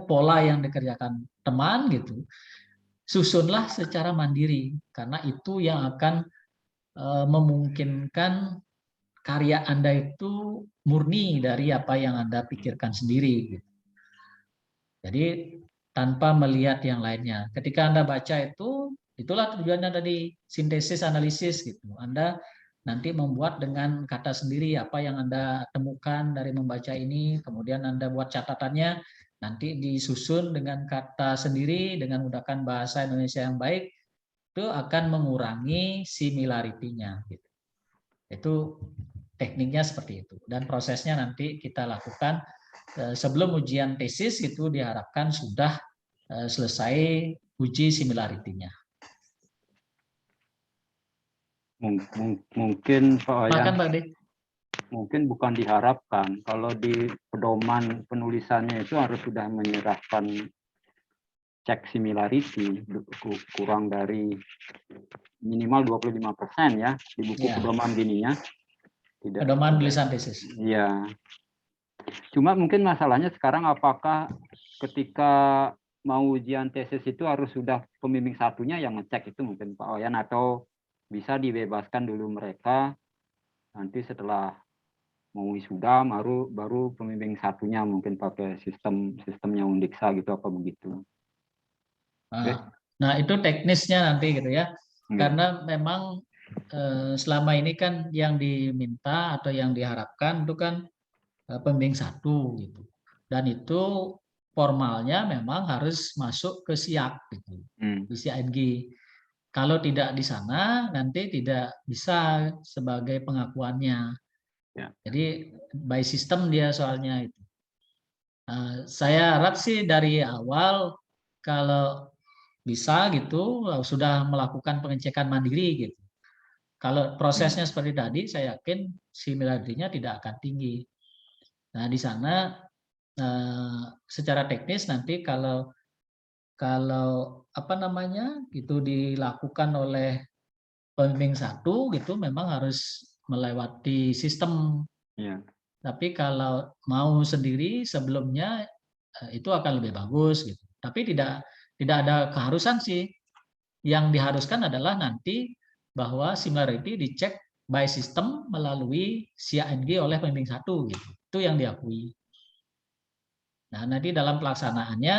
pola yang dikerjakan teman gitu. Susunlah secara mandiri karena itu yang akan memungkinkan karya Anda itu murni dari apa yang Anda pikirkan sendiri gitu. Jadi tanpa melihat yang lainnya. Ketika Anda baca itu, itulah tujuannya tadi, sintesis analisis gitu. Anda nanti membuat dengan kata sendiri apa yang Anda temukan dari membaca ini, kemudian Anda buat catatannya, nanti disusun dengan kata sendiri, dengan menggunakan bahasa Indonesia yang baik, itu akan mengurangi similarity-nya. Gitu. Itu tekniknya seperti itu. Dan prosesnya nanti kita lakukan sebelum ujian tesis itu diharapkan sudah selesai uji similarity-nya. Mungkin Pak Wayan, Pak De. mungkin bukan diharapkan. Kalau di pedoman penulisannya itu harus sudah menyerahkan cek similarity kurang dari minimal 25% ya di buku pedoman gininya. Tidak. Pedoman tulisan tesis. Iya. Cuma mungkin masalahnya sekarang apakah ketika mau ujian tesis itu harus sudah pembimbing satunya yang ngecek itu mungkin Pak Wayan, atau bisa dibebaskan dulu mereka, nanti setelah mau wisuda baru pembimbing satunya mungkin pakai sistemnya Undiksa gitu apa begitu. Nah itu teknisnya nanti gitu ya, karena memang selama ini kan yang diminta atau yang diharapkan itu kan pembimbing satu gitu, dan itu formalnya memang harus masuk ke SIAK gitu, di CING. Kalau tidak di sana nanti tidak bisa sebagai pengakuannya. Ya. Jadi by system dia soalnya itu. Saya harap sih dari awal kalau bisa gitu sudah melakukan pengecekan mandiri gitu. Kalau prosesnya seperti tadi, saya yakin similarity-nya tidak akan tinggi. Nah, di sana secara teknis nanti kalau apa namanya itu dilakukan oleh pembimbing satu gitu, memang harus melewati sistem. Iya. Tapi kalau mau sendiri sebelumnya itu akan lebih bagus gitu. Tapi tidak ada keharusan sih. Yang diharuskan adalah nanti bahwa similarity dicek by system melalui CING oleh pembimbing satu gitu. Itu yang diakui. Nah, nanti dalam pelaksanaannya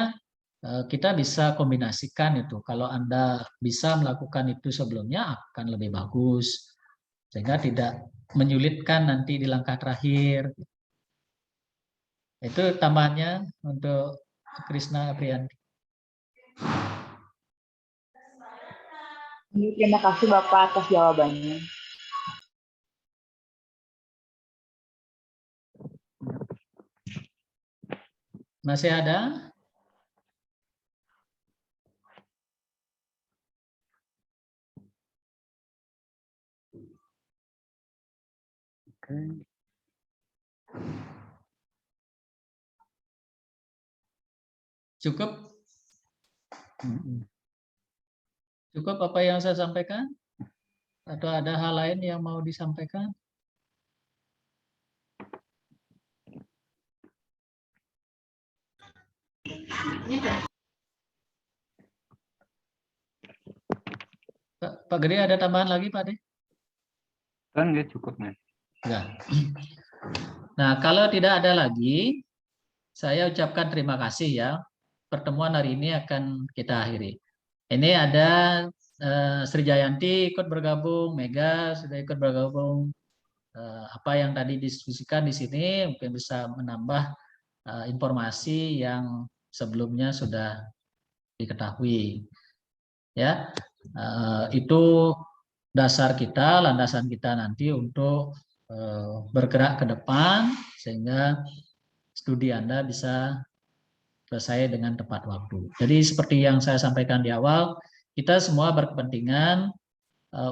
kita bisa kombinasikan itu. Kalau Anda bisa melakukan itu sebelumnya akan lebih bagus. Sehingga tidak menyulitkan nanti di langkah terakhir. Itu tambahannya untuk Krisna Aprianti. Terima kasih Bapak atas jawabannya. Masih ada? Oke. Cukup? Cukup apa yang saya sampaikan? Atau ada hal lain yang mau disampaikan? Pak Gede ada tambahan lagi Pak De? Kan nggak cukup nih. Enggak. Nah, kalau tidak ada lagi, saya ucapkan terima kasih ya. Pertemuan hari ini akan kita akhiri. Ini ada Sri Jayanti ikut bergabung, Mega sudah ikut bergabung. Apa yang tadi diskusikan di sini mungkin bisa menambah informasi yang sebelumnya sudah diketahui. Ya, itu dasar kita, landasan kita nanti untuk bergerak ke depan sehingga studi Anda bisa selesai dengan tepat waktu. Jadi seperti yang saya sampaikan di awal, kita semua berkepentingan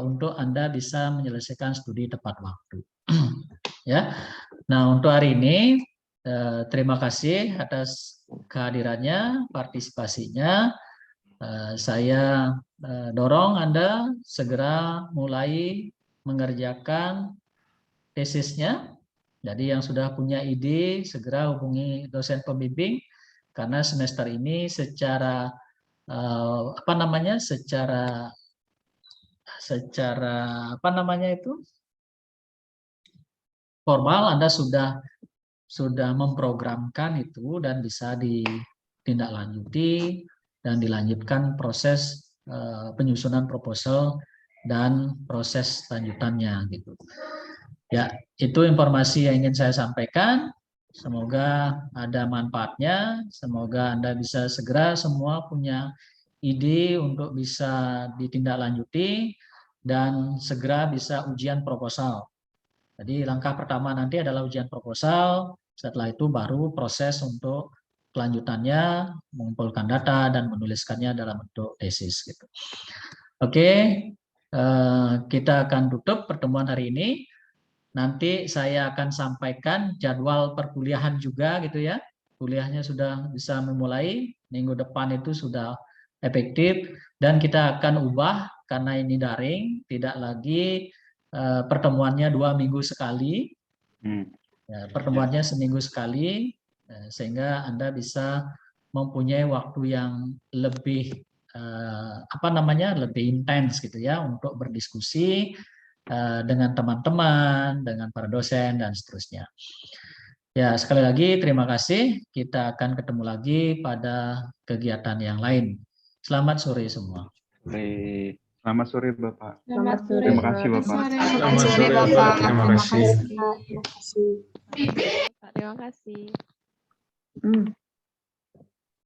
untuk Anda bisa menyelesaikan studi tepat waktu. Ya. Nah, untuk hari ini terima kasih atas kehadirannya, partisipasinya. Saya dorong Anda segera mulai mengerjakan tesisnya. Jadi yang sudah punya ide segera hubungi dosen pembimbing karena semester ini secara apa namanya? secara apa namanya itu? Formal Anda sudah memprogramkan itu dan bisa ditindaklanjuti dan dilanjutkan proses penyusunan proposal dan proses lanjutannya gitu. Ya, itu informasi yang ingin saya sampaikan. Semoga ada manfaatnya. Semoga Anda bisa segera semua punya ide untuk bisa ditindaklanjuti dan segera bisa ujian proposal. Jadi langkah pertama nanti adalah ujian proposal. Setelah itu baru proses untuk kelanjutannya, mengumpulkan data dan menuliskannya dalam bentuk tesis. Gitu. Oke, kita akan tutup pertemuan hari ini. Nanti saya akan sampaikan jadwal perkuliahan juga gitu ya. Kuliahnya sudah bisa memulai, minggu depan itu sudah efektif dan kita akan ubah karena ini daring, tidak lagi pertemuannya 2 minggu sekali. Pertemuannya seminggu sekali sehingga Anda bisa mempunyai waktu yang lebih apa namanya? lebih intens gitu ya untuk berdiskusi dengan teman-teman, dengan para dosen, dan seterusnya. Ya, sekali lagi terima kasih. Kita akan ketemu lagi pada kegiatan yang lain. Selamat sore semua. Selamat sore Bapak. Selamat sore. Terima kasih Bapak. Selamat sore Bapak. Terima kasih. Terima kasih. Terima kasih.